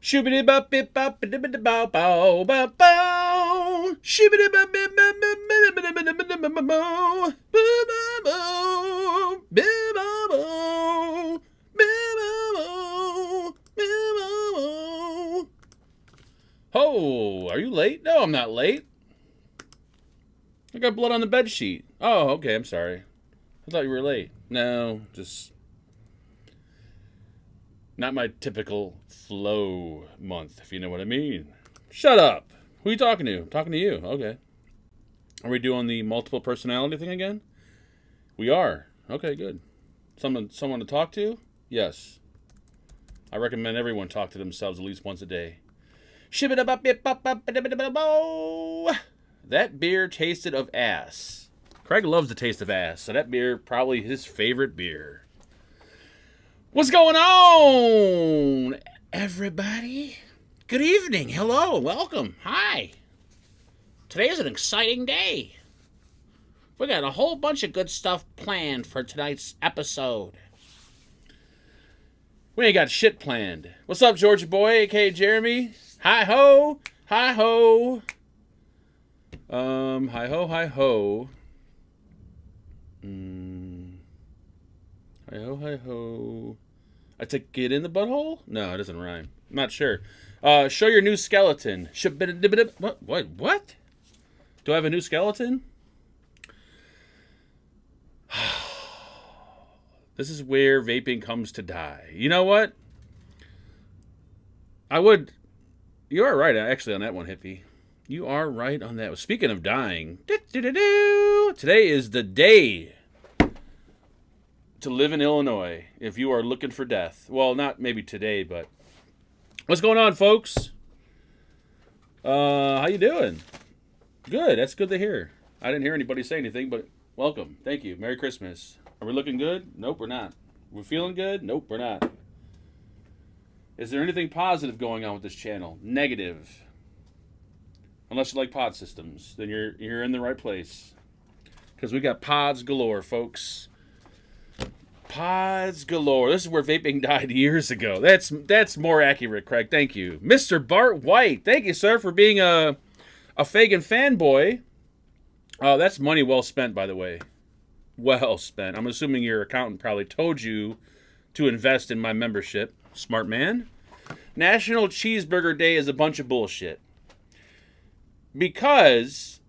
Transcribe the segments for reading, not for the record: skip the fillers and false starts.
Shoobity bop bip bop bip bow bow bow bow. Shoobity bop bip bop Oh, are you late? No, I'm not late. I got blood on the bed sheet. Oh, okay, I'm sorry. I thought you were late. No, just not my typical flow month, if you know what I mean. Shut up. Who are you talking to? I'm talking to you. Okay. Are we doing the multiple personality thing again? We are. Okay, good. Someone to talk to? Yes. I recommend everyone talk to themselves at least once a day. That beer tasted of ass. Craig loves the taste of ass, so that beer probably his favorite beer. What's going on, everybody? Good evening. Hello. Welcome. Hi. Today is an exciting day. We got a whole bunch of good stuff planned for tonight's episode. We ain't got shit planned. What's up, Georgia boy, a.k.a. Jeremy? Hi-ho. Hi-ho. Hi-ho, hi-ho. Hi-ho, hi-ho. I take it in the butthole? No, it doesn't rhyme. I'm not sure. Show your new skeleton. What? Do I have a new skeleton? This is where vaping comes to die. You know what? You are right, actually, on that one, hippie. You are right on that. Speaking of dying, today is the day to live in Illinois if you are looking for death. Well, not maybe today, but what's going on, folks? How you doing? Good. That's good to hear. I didn't hear anybody say anything, but welcome. Thank you. Merry Christmas. Are we looking good? Nope, we're not. We're feeling good? Nope, we're not. Is there anything positive going on with this channel? Negative. Unless you like pod systems, then you're in the right place. Because we got pods galore, folks. Pods galore. This is where vaping died years ago. That's more accurate, Craig. Thank you. Mr. Bart White. Thank you, sir, for being a Fagan fanboy. That's money well spent, by the way. Well spent. I'm assuming your accountant probably told you to invest in my membership. Smart man. National Cheeseburger Day is a bunch of bullshit. Because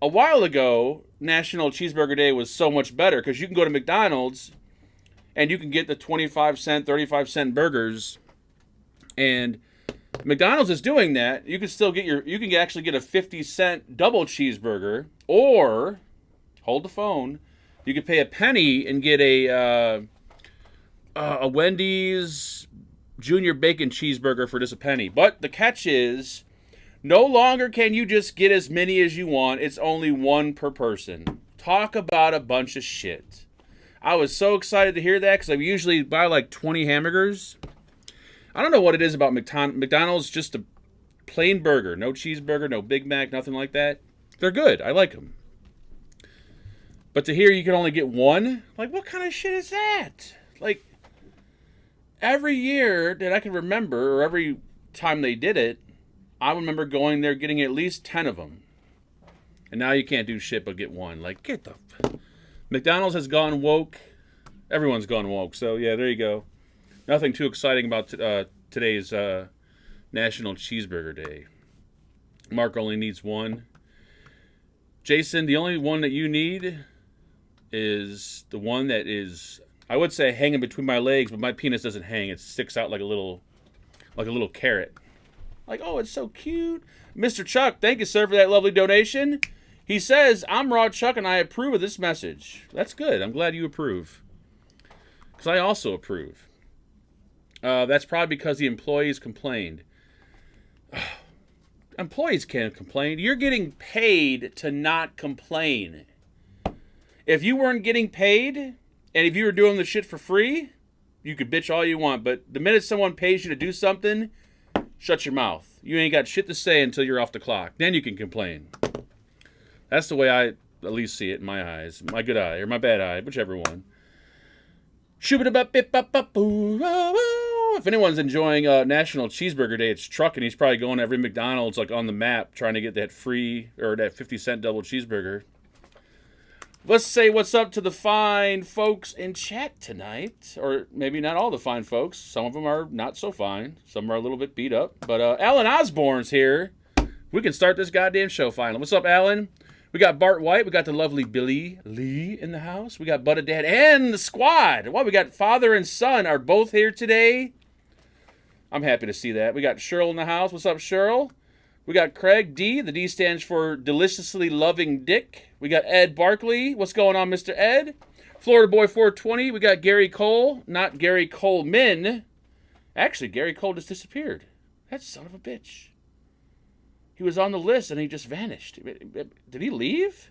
a while ago, National Cheeseburger Day was so much better because you can go to McDonald's and you can get the 25-cent, 35-cent burgers. And McDonald's is doing that. You can still get you can actually get a 50-cent double cheeseburger, or hold the phone, you could pay a penny and get a Wendy's Junior Bacon Cheeseburger for just a penny. But the catch is, no longer can you just get as many as you want. It's only one per person. Talk about a bunch of shit. I was so excited to hear that because I usually buy like 20 hamburgers. I don't know what it is about McDonald's, just a plain burger. No cheeseburger, no Big Mac, nothing like that. They're good. I like them. But to hear you can only get one? Like, what kind of shit is that? Like, every year that I can remember, or every time they did it, I remember going there getting at least 10 of them. And now you can't do shit but get one. Like, get the... McDonald's has gone woke. Everyone's gone woke. So, yeah, there you go. Nothing too exciting about today's National Cheeseburger Day. Mark only needs one. Jason, the only one that you need is the one that is, I would say, hanging between my legs, but my penis doesn't hang. It sticks out like a little carrot. Like, oh, it's so cute. Mr. Chuck, thank you, sir, for that lovely donation. He says, I'm Raw Chuck, and I approve of this message. That's good. I'm glad you approve. Because I also approve. That's probably because the employees complained. Employees can't complain. You're getting paid to not complain. If you weren't getting paid, and if you were doing the shit for free, you could bitch all you want. But the minute someone pays you to do something, shut your mouth. You ain't got shit to say until you're off the clock. Then you can complain. That's the way I at least see it in my eyes. My good eye, or my bad eye, whichever one. Well, if anyone's enjoying National Cheeseburger Day, it's Truckin'. He's probably going to every McDonald's like on the map trying to get that free or that 50-cent double cheeseburger. Let's say what's up to the fine folks in chat tonight. Or maybe not all the fine folks. Some of them are not so fine. Some are a little bit beat up. But Alan Osborne's here. We can start this goddamn show finally. What's up, Alan? We got Bart White. We got the lovely Billy Lee in the house. We got Butta Dad and the squad. Well, we got father and son are both here today. I'm happy to see that. We got Cheryl in the house. What's up, Cheryl? We got Craig D. The D stands for Deliciously Loving Dick. We got Ed Barkley. What's going on, Mr. Ed? Florida Boy 420. We got Gary Cole. Not Gary Coleman. Actually, Gary Cole just disappeared. That son of a bitch. He was on the list and he just vanished. Did he leave?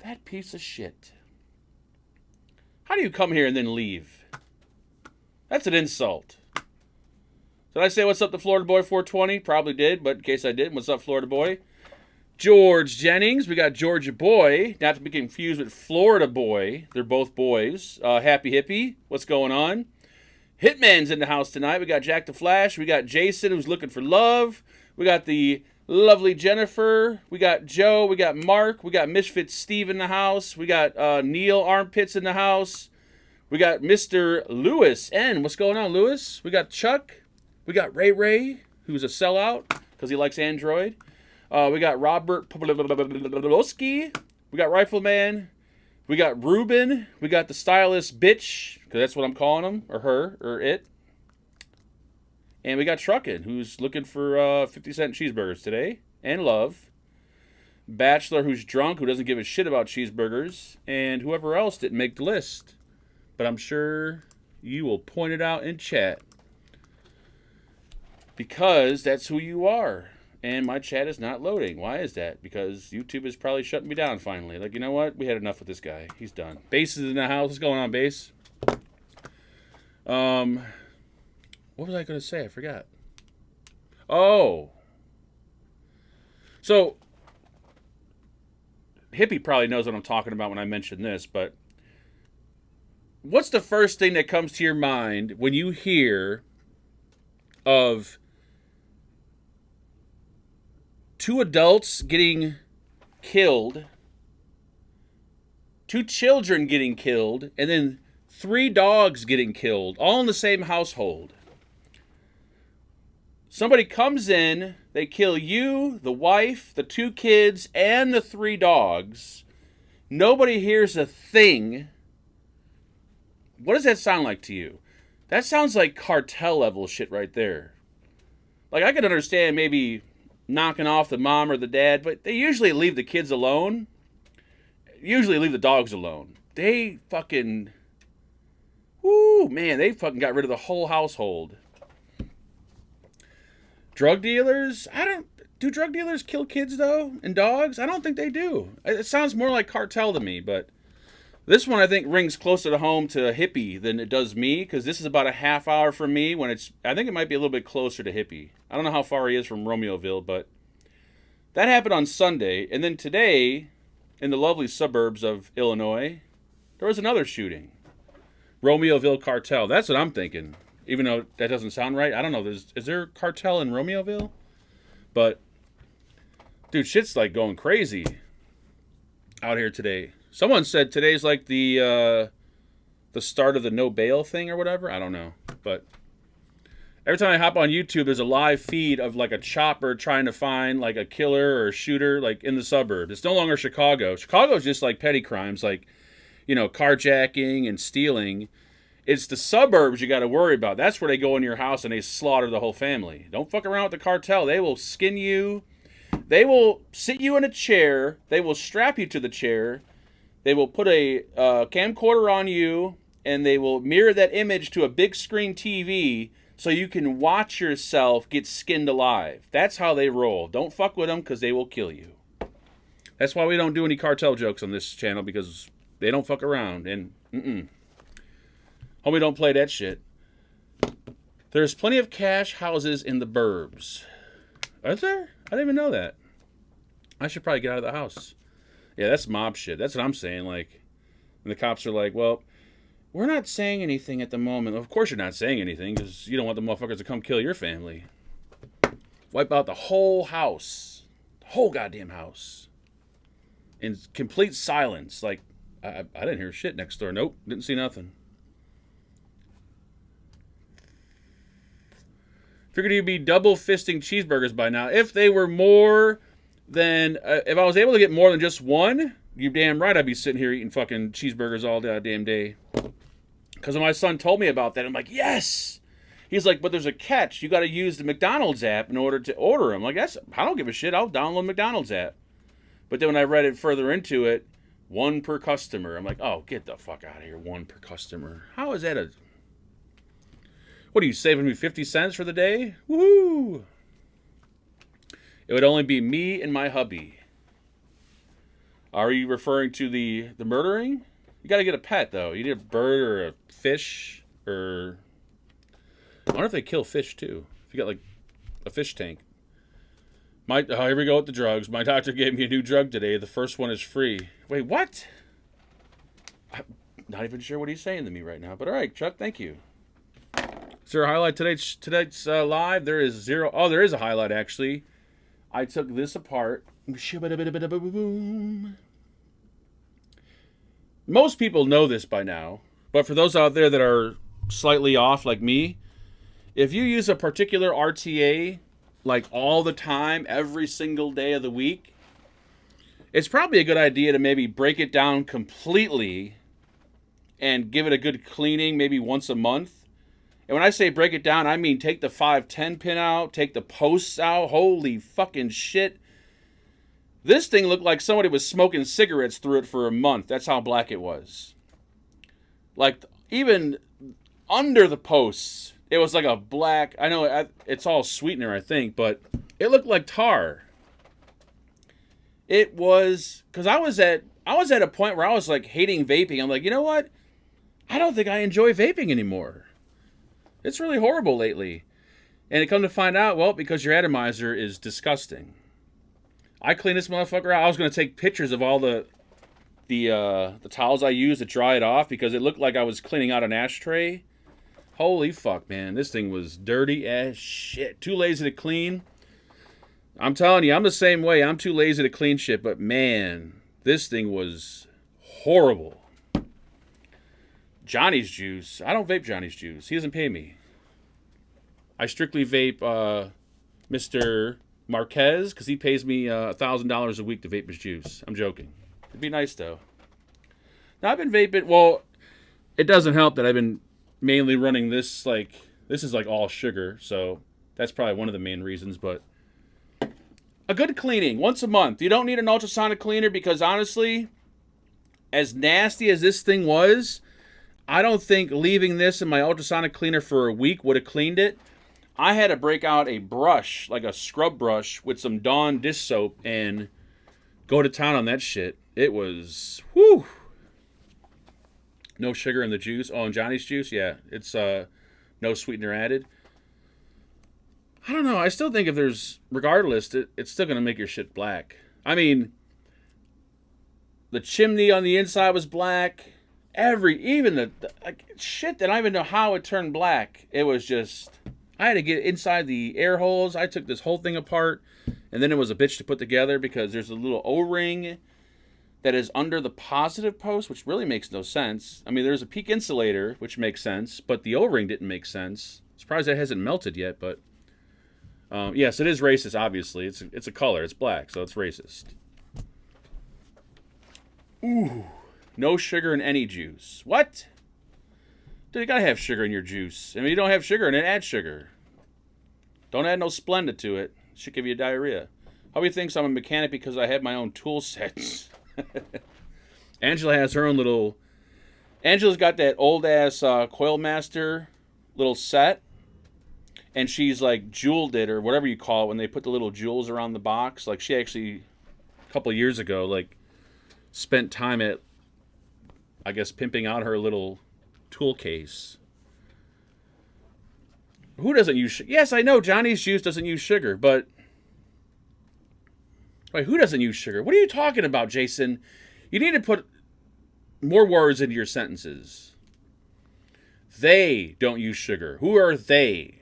That piece of shit. How do you come here and then leave? That's an insult. Did I say what's up to Florida Boy 420? Probably did, but in case I didn't, what's up, Florida Boy? George Jennings. We got Georgia Boy. Not to be confused with Florida Boy. They're both boys. Happy Hippie. What's going on? Hitman's in the house tonight. We got Jack the Flash. We got Jason, who's looking for love. We got the lovely Jennifer. We got Joe. We got Mark. We got Misfit Steve in the house. We got Neil Armpits in the house. We got Mr. Lewis N. What's going on, Lewis? We got Chuck. We got Ray Ray, who's a sellout because he likes Android. We got Robert Pawlowski. We got Rifleman. We got Ruben. We got the stylist bitch, because that's what I'm calling him, or her, or it. And we got Truckin', who's looking for 50-cent cheeseburgers today, and love. Bachelor, who's drunk, who doesn't give a shit about cheeseburgers, and whoever else didn't make the list. But I'm sure you will point it out in chat. Because that's who you are. And my chat is not loading. Why is that? Because YouTube is probably shutting me down finally. Like, you know what? We had enough with this guy. He's done. Bass is in the house. What's going on, Bass? What was I going to say? I forgot. Oh. So, Hippie probably knows what I'm talking about when I mention this, but what's the first thing that comes to your mind when you hear of two adults getting killed, two children getting killed, and then 3 dogs getting killed, all in the same household? Somebody comes in, they kill you, the wife, the 2 kids, and the 3 dogs. Nobody hears a thing. What does that sound like to you? That sounds like cartel level shit right there. Like, I could understand maybe knocking off the mom or the dad, but they usually leave the kids alone. Usually leave the dogs alone. They fucking... Woo, man, they fucking got rid of the whole household. Drug dealers? Do drug dealers kill kids, though? And dogs? I don't think they do. It sounds more like cartel to me, but... This one, I think, rings closer to home to Hippie than it does me, because this is about a half hour from me when it's... I think it might be a little bit closer to Hippie. I don't know how far he is from Romeoville, but... That happened on Sunday, and then today, in the lovely suburbs of Illinois, there was another shooting. Romeoville cartel. That's what I'm thinking. Even though that doesn't sound right. I don't know. Is there a cartel in Romeoville? But, dude, shit's like going crazy out here today. Someone said today's like the start of the no bail thing or whatever. I don't know. But every time I hop on YouTube, there's a live feed of like a chopper trying to find like a killer or a shooter like in the suburbs. It's no longer Chicago. Chicago's just like petty crimes like, you know, carjacking and stealing. It's the suburbs you got to worry about. That's where they go in your house and they slaughter the whole family. Don't fuck around with the cartel. They will skin you. They will sit you in a chair. They will strap you to the chair. They will put a camcorder on you, and they will mirror that image to a big screen TV so you can watch yourself get skinned alive. That's how they roll. Don't fuck with them because they will kill you. That's why we don't do any cartel jokes on this channel, because they don't fuck around. And, homie, don't play that shit. There's plenty of cash houses in the burbs. Is there? I didn't even know that. I should probably get out of the house. Yeah, that's mob shit. That's what I'm saying. Like, and the cops are like, well, We're not saying anything at the moment. Of course you're not saying anything because you don't want the motherfuckers to come kill your family. Wipe out the whole house. The whole goddamn house. In complete silence. Like, I didn't hear shit next door. Nope, didn't see nothing. Figured you'd be double fisting cheeseburgers by now. If they were more than... if I was able to get more than just one, you damn right I'd be sitting here eating fucking cheeseburgers all damn day. Because when my son told me about that, I'm like, yes! He's like, but there's a catch. You got to use the McDonald's app in order to order them. Like, I don't give a shit. I'll download McDonald's app. But then when I read it further into it, 1 per customer. I'm like, oh, get the fuck out of here. 1 per customer. How is that a... What are you, saving me 50 cents for the day? Woohoo! It would only be me and my hubby. Are you referring to the murdering? You got to get a pet, though. You need a bird or a fish or... I wonder if they kill fish, too. If you got, like, a fish tank. Here we go with the drugs. My doctor gave me a new drug today. The first one is free. Wait, what? I'm not even sure what he's saying to me right now. But all right, Chuck, thank you. Is there a highlight tonight's live? There is zero. Oh, there is a highlight, actually. I took this apart. Most people know this by now. But for those out there that are slightly off like me, if you use a particular RTA like all the time, every single day of the week, it's probably a good idea to maybe break it down completely and give it a good cleaning maybe once a month. And when I say break it down, I mean take the 510 pin out, take the posts out. Holy fucking shit. This thing looked like somebody was smoking cigarettes through it for a month. That's how black it was. Like, even under the posts, it was like a black... I know it's all sweetener, I think, but it looked like tar. It was... Because I was at a point where I was, like, hating vaping. I'm like, you know what? I don't think I enjoy vaping anymore. It's really horrible lately. And it come to find out, well, because your atomizer is disgusting. I cleaned this motherfucker out. I was going to take pictures of all the towels I used to dry it off because it looked like I was cleaning out an ashtray. Holy fuck, man. This thing was dirty as shit. Too lazy to clean. I'm telling you, I'm the same way. I'm too lazy to clean shit. But, man, this thing was horrible. Johnny's Juice. I don't vape Johnny's Juice. He doesn't pay me. I strictly vape Mr. Marquez because he pays me $1,000 a week to vape his juice. I'm joking. It'd be nice, though. Now, I've been vaping. Well, it doesn't help that I've been mainly running this, like, this is like all sugar, so that's probably one of the main reasons, but a good cleaning once a month. You don't need an ultrasonic cleaner because honestly, as nasty as this thing was, I don't think leaving this in my ultrasonic cleaner for a week would have cleaned it. I had to break out a brush, like a scrub brush with some Dawn dish soap and go to town on that shit. It was, whew. No sugar in the juice. Oh, and Johnny's Juice? Yeah. It's no sweetener added. I don't know. I still think if there's... Regardless, it's still going to make your shit black. I mean, the chimney on the inside was black. Even the like, shit that I don't even know how it turned black. It was just... I had to get inside the air holes. I took this whole thing apart. And then it was a bitch to put together because there's a little O-ring that is under the positive post, which really makes no sense. I mean, there's a peak insulator, which makes sense, but the O-ring didn't make sense. Surprised that hasn't melted yet, but... yes, it is racist, obviously. It's a color. It's black, so it's racist. Ooh. No sugar in any juice. What? Dude, you gotta have sugar in your juice. I mean, you don't have sugar in it, add sugar. Don't add no Splenda to it. It should give you diarrhea. Hubby thinks I'm a mechanic because I have my own tool sets. Angela has her own little... Angela's got that old-ass Coil Master little set. And she's, like, jeweled it, or whatever you call it, when they put the little jewels around the box. Like, she actually, a couple of years ago, like, spent time at, I guess, pimping out her little tool case. Who doesn't use sugar? Yes, I know Johnny's Juice doesn't use sugar, but... Wait, who doesn't use sugar? What are you talking about, Jason? You need to put more words into your sentences. They don't use sugar. Who are they?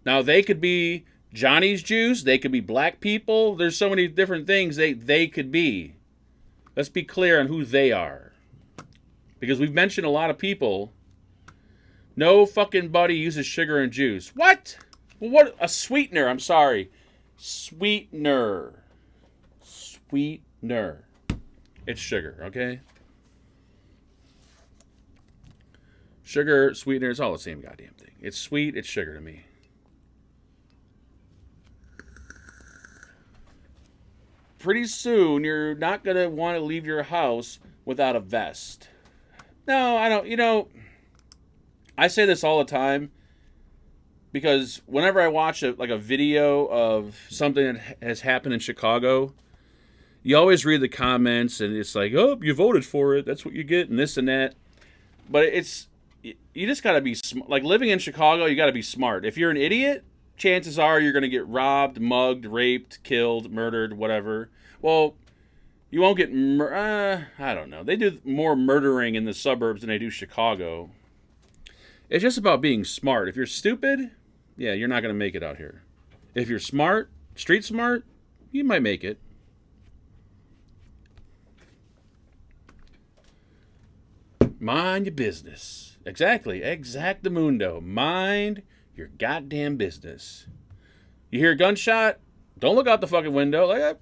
Now, they could be Johnny's Juice. They could be black people. There's so many different things they could be. Let's be clear on who they are. Because we've mentioned a lot of people. No fucking buddy uses sugar and juice. What? Well, what? A sweetener. I'm sorry. Sweetener. Sweetener. It's sugar, okay? Sugar, sweetener, it's all the same goddamn thing. It's sweet, it's sugar to me. Pretty soon, you're not going to want to leave your house without a vest. No, I don't. You know, I say this all the time because whenever I watch a video of something that has happened in Chicago, you always read the comments and it's like, oh, you voted for it. That's what you get and this and that. But you just got to be, like living in Chicago, you got to be smart. If you're an idiot, chances are you're going to get robbed, mugged, raped, killed, murdered, whatever. Well, you won't get, I don't know. They do more murdering in the suburbs than they do Chicago. It's just about being smart. If you're stupid, yeah, you're not going to make it out here. If you're smart, street smart, you might make it. Mind your business. Exactly. Exactamundo. Mind your goddamn business. You hear a gunshot? Don't look out the fucking window. Like,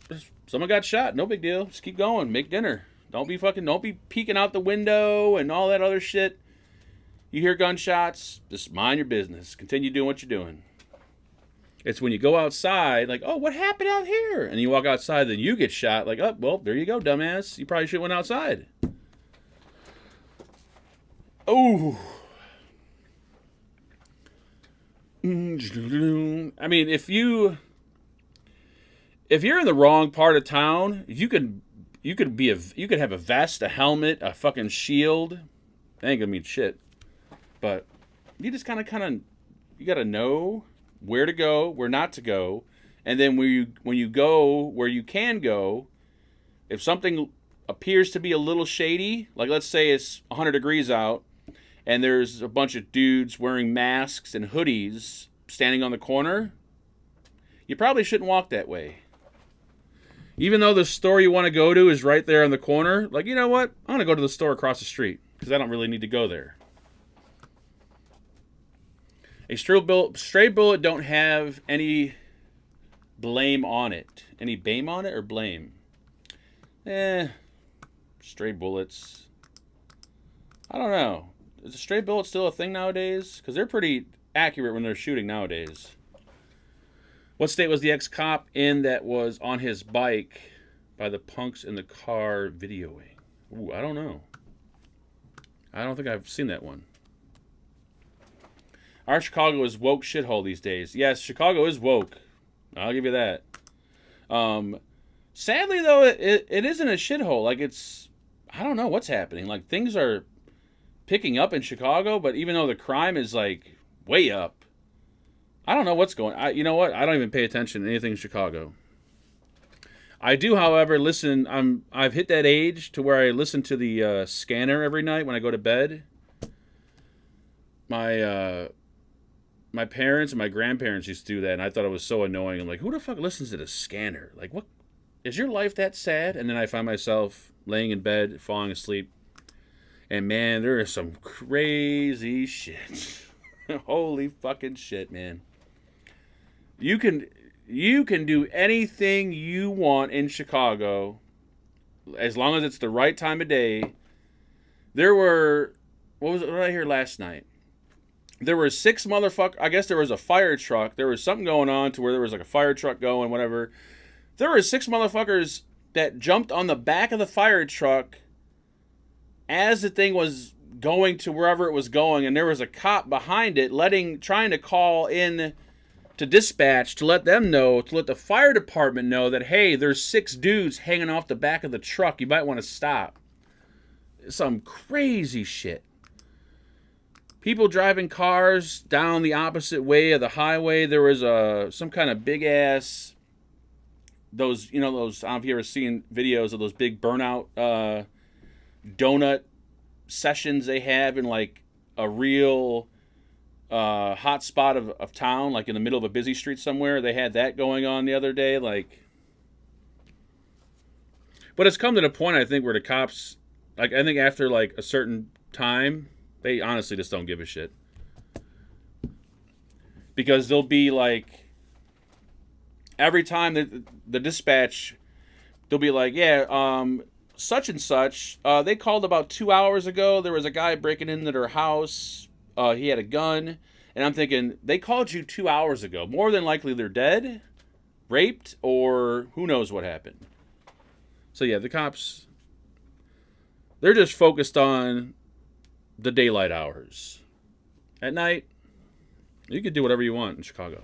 someone got shot. No big deal. Just keep going. Make dinner. Don't be peeking out the window and all that other shit. You hear gunshots? Just mind your business. Continue doing what you're doing. It's when you go outside, like, oh, what happened out here? And you walk outside, then you get shot. Like, oh, well, there you go, dumbass. You probably should have went outside. Oh. I mean, if you're in the wrong part of town, you could have a vest, a helmet, a fucking shield. That ain't gonna mean shit. But you just kind of you gotta know where to go, where not to go, and then when you go where you can go, if something appears to be a little shady, like let's say it's 100 degrees out, and there's a bunch of dudes wearing masks and hoodies standing on the corner, you probably shouldn't walk that way. Even though the store you want to go to is right there on the corner, like, you know what? I'm going to go to the store across the street because I don't really need to go there. A stray bullet don't have any blame on it. Any blame on it or blame? Stray bullets. I don't know. Is a stray bullet still a thing nowadays? Because they're pretty accurate when they're shooting nowadays. What state was the ex-cop in that was on his bike by the punks in the car videoing? Ooh, I don't know. I don't think I've seen that one. Our Chicago is woke shithole these days. Yes, Chicago is woke. I'll give you that. Sadly, though, it isn't a shithole. Like, I don't know what's happening. Like, things are picking up in Chicago, but even though the crime is, like, way up, I don't know what's going on. You know what? I don't even pay attention to anything in Chicago. I do, however, listen. I've hit that age to where I listen to the scanner every night when I go to bed. My parents and my grandparents used to do that, and I thought it was so annoying. I'm like, who the fuck listens to the scanner? Like, what? Is your life that sad? And then I find myself laying in bed, falling asleep. And, man, there is some crazy shit. Holy fucking shit, man. You can do anything you want in Chicago as long as it's the right time of day. There were... What did I hear last night? There were 6 motherfuckers. I guess there was a fire truck. There was something going on to where there was like a fire truck going, whatever. There were 6 motherfuckers that jumped on the back of the fire truck as the thing was going to wherever it was going, and there was a cop behind it trying to call in to dispatch to let them know, to let the fire department know that, hey, there's 6 dudes hanging off the back of the truck. You might want to stop. Some crazy shit. People driving cars down the opposite way of the highway. There was some kind of big ass, those, I don't know if you ever seen videos of those big burnout donut sessions they have in like a real hot spot of town, like in the middle of a busy street somewhere. They had that going on the other day, like. But it's come to the point, I think, where the cops, like, I think after like a certain time, they honestly just don't give a shit. Because they'll be like, every time the dispatch, they'll be like, yeah, such and such, they called about 2 hours ago. There was a guy breaking into their house. He had a gun. And I'm thinking, they called you 2 hours ago. More than likely they're dead, raped, or who knows what happened. So yeah, the cops, they're just focused on the daylight hours. At night, you can do whatever you want in Chicago.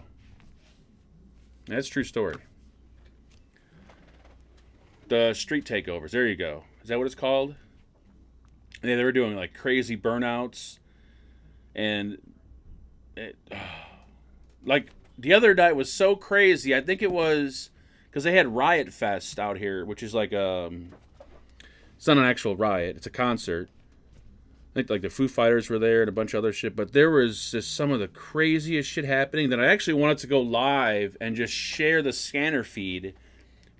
That's a true story. The street takeovers, there you go. Is that what it's called? Yeah, they were doing like crazy burnouts. And like the other night was so crazy. I think it was because they had Riot Fest out here, which is like it's not an actual riot, it's a concert. I think like the Foo Fighters were there and a bunch of other shit, but there was just some of the craziest shit happening that I actually wanted to go live and just share the scanner feed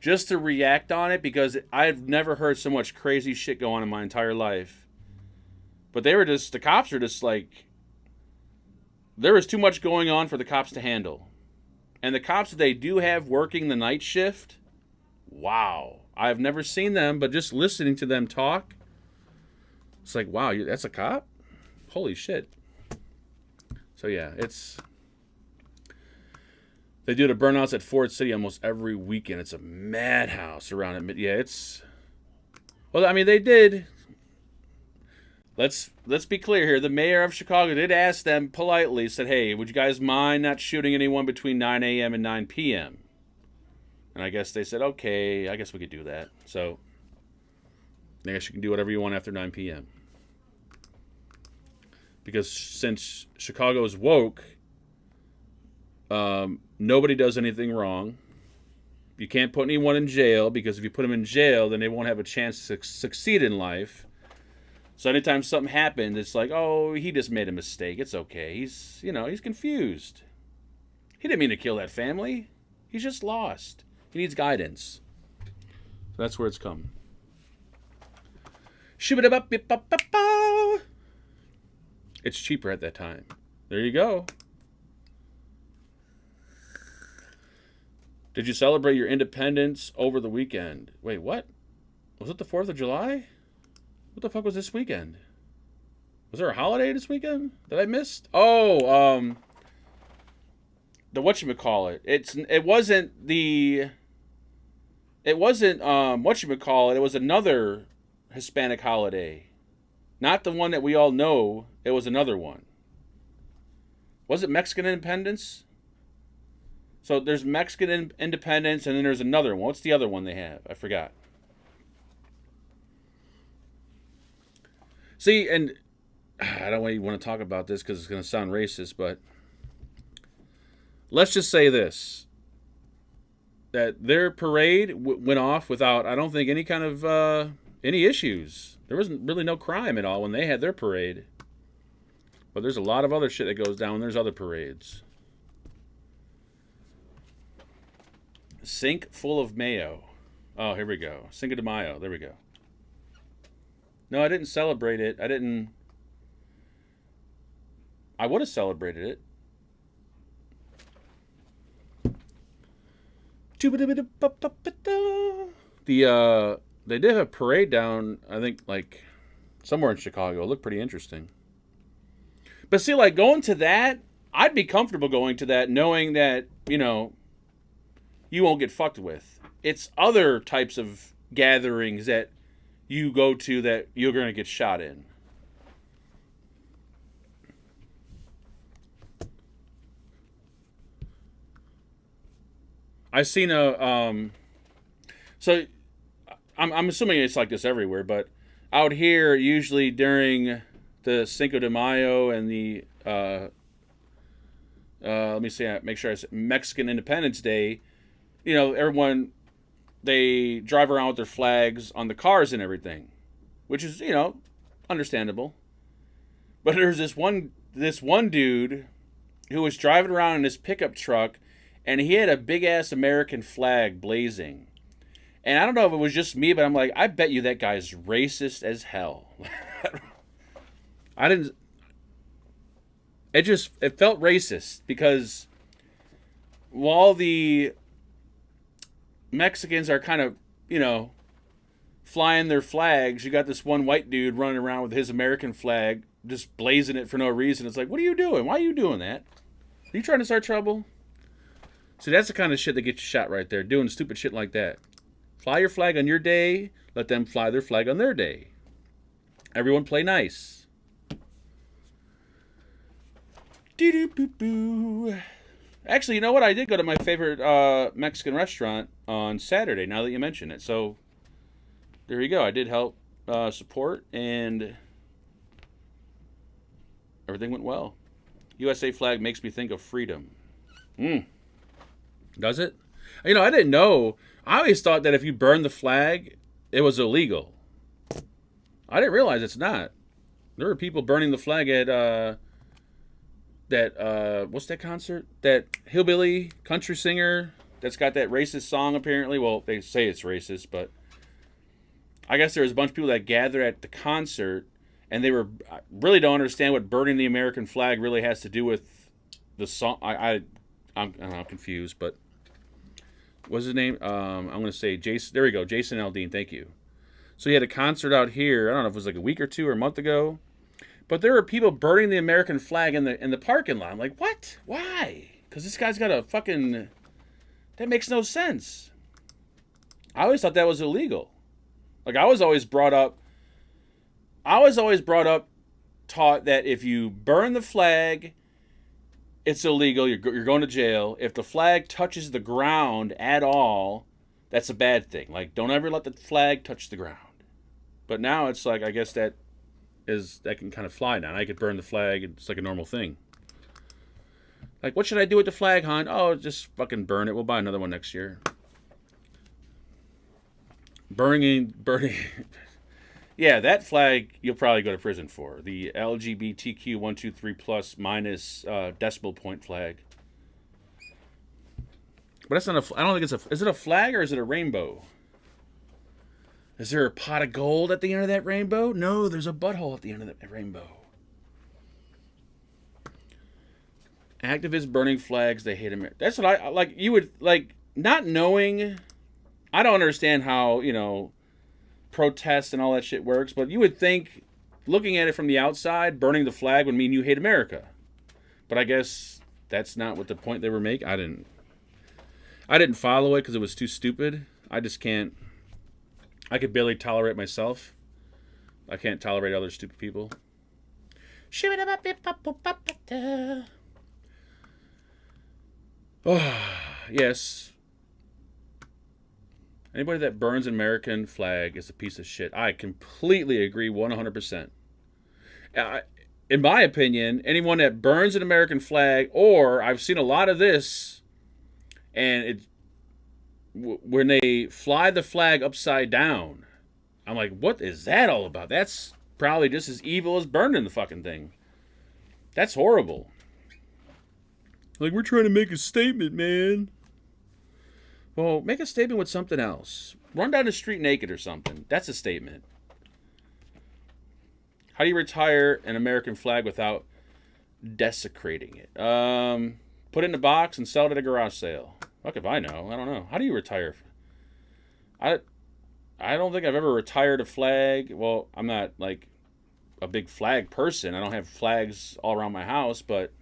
just to react on it, because I've never heard so much crazy shit go on in my entire life. But the cops are just like, there was too much going on for the cops to handle. And the cops that they do have working the night shift, wow. I've never seen them, but just listening to them talk, it's like, wow, that's a cop? Holy shit. So yeah, they do the burnouts at Ford City almost every weekend. It's a madhouse around it. Yeah, well, I mean, they did. Let's be clear here. The mayor of Chicago did ask them politely, said, hey, would you guys mind not shooting anyone between 9 a.m. and 9 p.m.? And I guess they said, okay, I guess we could do that. So I guess you can do whatever you want after 9 p.m. Because since Chicago is woke, nobody does anything wrong. You can't put anyone in jail, because if you put them in jail, then they won't have a chance to succeed in life. So anytime something happens, it's like, oh, he just made a mistake. It's okay. He's confused. He didn't mean to kill that family. He's just lost. He needs guidance. So that's where it's come. It's cheaper at that time. There you go. Did you celebrate your independence over the weekend? Wait, what? Was it the 4th of July? What the fuck was this weekend? Was there a holiday this weekend that I missed? Oh, the whatchamacallit. It wasn't whatchamacallit. It was another Hispanic holiday. Not the one that we all know. It was another one. Was it Mexican Independence? So there's Mexican Independence, and then there's another one. What's the other one they have? I forgot. See, and I don't really want to talk about this because it's going to sound racist, but let's just say this. That their parade went off without, I don't think, any kind of, any issues. There wasn't really no crime at all when they had their parade. But there's a lot of other shit that goes down when there's other parades. Sink full of mayo. Oh, here we go. Cinco de Mayo. There we go. No, I didn't celebrate it. I would have celebrated it. They did have a parade down, I think, like, somewhere in Chicago. It looked pretty interesting. But see, like, going to that, I'd be comfortable going to that knowing that, you won't get fucked with. It's other types of gatherings that you go to that you're going to get shot in. I seen so I'm assuming it's like this everywhere, but out here usually during the Cinco de Mayo and the let me see, make sure I said Mexican Independence Day, everyone, they drive around with their flags on the cars and everything, which is, understandable. But there's this one dude who was driving around in his pickup truck, and he had a big ass American flag blazing. And I don't know if it was just me, but I'm like, I bet you that guy's racist as hell. I didn't. It felt racist because while the Mexicans are kind of, flying their flags, you got this one white dude running around with his American flag, just blazing it for no reason. It's like, what are you doing? Why are you doing that? Are you trying to start trouble? See, that's the kind of shit that gets you shot right there, doing stupid shit like that. Fly your flag on your day, let them fly their flag on their day. Everyone play nice. Doo-doo-boo-boo. Actually, you know what? I did go to my favorite Mexican restaurant on Saturday, now that you mention it. So, there you go. I did help support, and everything went well. USA flag makes me think of freedom. Does it? I didn't know. I always thought that if you burn the flag, it was illegal. I didn't realize it's not. There were people burning the flag at what's that concert? That hillbilly country singer that's got that racist song apparently. Well, they say it's racist, but I guess there was a bunch of people that gathered at the concert, and they really don't understand what burning the American flag really has to do with the song. I'm confused, but what's his name? I'm going to say Jason. There we go, Jason Aldean. Thank you. So he had a concert out here. I don't know if it was like a week or two or a month ago, but there were people burning the American flag in the parking lot. I'm like, what? Why? Because this guy's got a fucking. That makes no sense. I always thought that was illegal. Like I was always brought up, taught that if you burn the flag, it's illegal. You're going to jail. If the flag touches the ground at all, that's a bad thing. Like don't ever let the flag touch the ground. But now it's like I guess that can kind of fly now. I could burn the flag. It's like a normal thing. Like what should I do with the flag, hon? Oh, just fucking burn it. We'll buy another one next year. Burning. Yeah, that flag you'll probably go to prison for. The LGBTQ 123 plus minus decimal point flag. But that's not I don't think it's is it a flag or is it a rainbow? Is there a pot of gold at the end of that rainbow? No, there's a butthole at the end of that rainbow. Activists burning flags, they hate America. That's what I like. You would like not knowing. I don't understand how, protests and all that shit works, but you would think, looking at it from the outside, burning the flag would mean you hate America. But I guess that's not what the point they were making. I didn't follow it because it was too stupid. I just can't. I could barely tolerate myself. I can't tolerate other stupid people. Oh, yes. Anybody that burns an American flag is a piece of shit. I completely agree 100%. In my opinion, anyone that burns an American flag, or I've seen a lot of this, and when they fly the flag upside down, I'm like, what is that all about? That's probably just as evil as burning the fucking thing. That's horrible. Like, we're trying to make a statement, man. Well, make a statement with something else. Run down the street naked or something. That's a statement. How do you retire an American flag without desecrating it? Put it in a box and sell it at a garage sale. Fuck if I know. I don't know. How do you retire? I don't think I've ever retired a flag. Well, I'm not like a big flag person. I don't have flags all around my house, but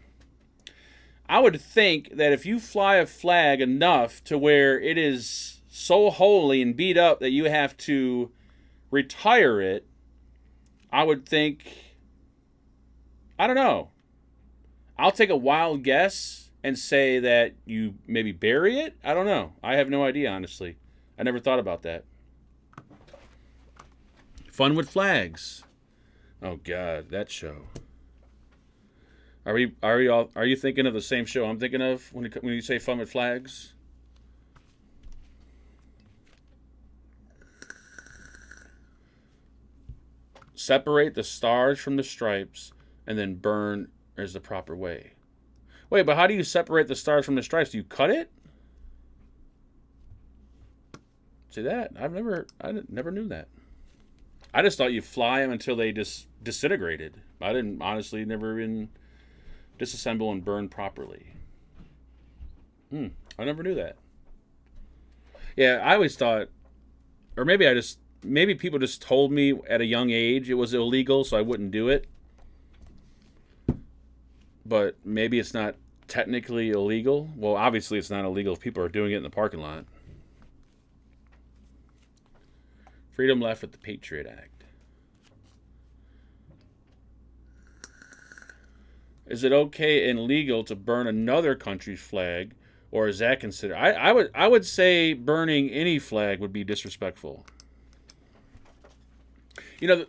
I would think that if you fly a flag enough to where it is so holy and beat up that you have to retire it, I would think, I don't know. I'll take a wild guess and say that you maybe bury it. I don't know. I have no idea, honestly. I never thought about that. Fun with flags. Oh God, that show. Are you thinking of the same show I'm thinking of when you say Fun with Flags? Separate the stars from the stripes. and then burn is the proper way. Wait, but how do you separate the stars from the stripes? Do you cut it? See that? I never knew that. I just thought you fly them until they just disintegrated. I didn't honestly never even disassemble and burn properly. I never knew that. Yeah, I always thought, or maybe people just told me at a young age it was illegal, so I wouldn't do it. But maybe it's not technically illegal. Well, obviously it's not illegal if people are doing it in the parking lot. Freedom left with the Patriot Act. Is it okay and legal to burn another country's flag, or is that considered? I would say burning any flag would be disrespectful. You know,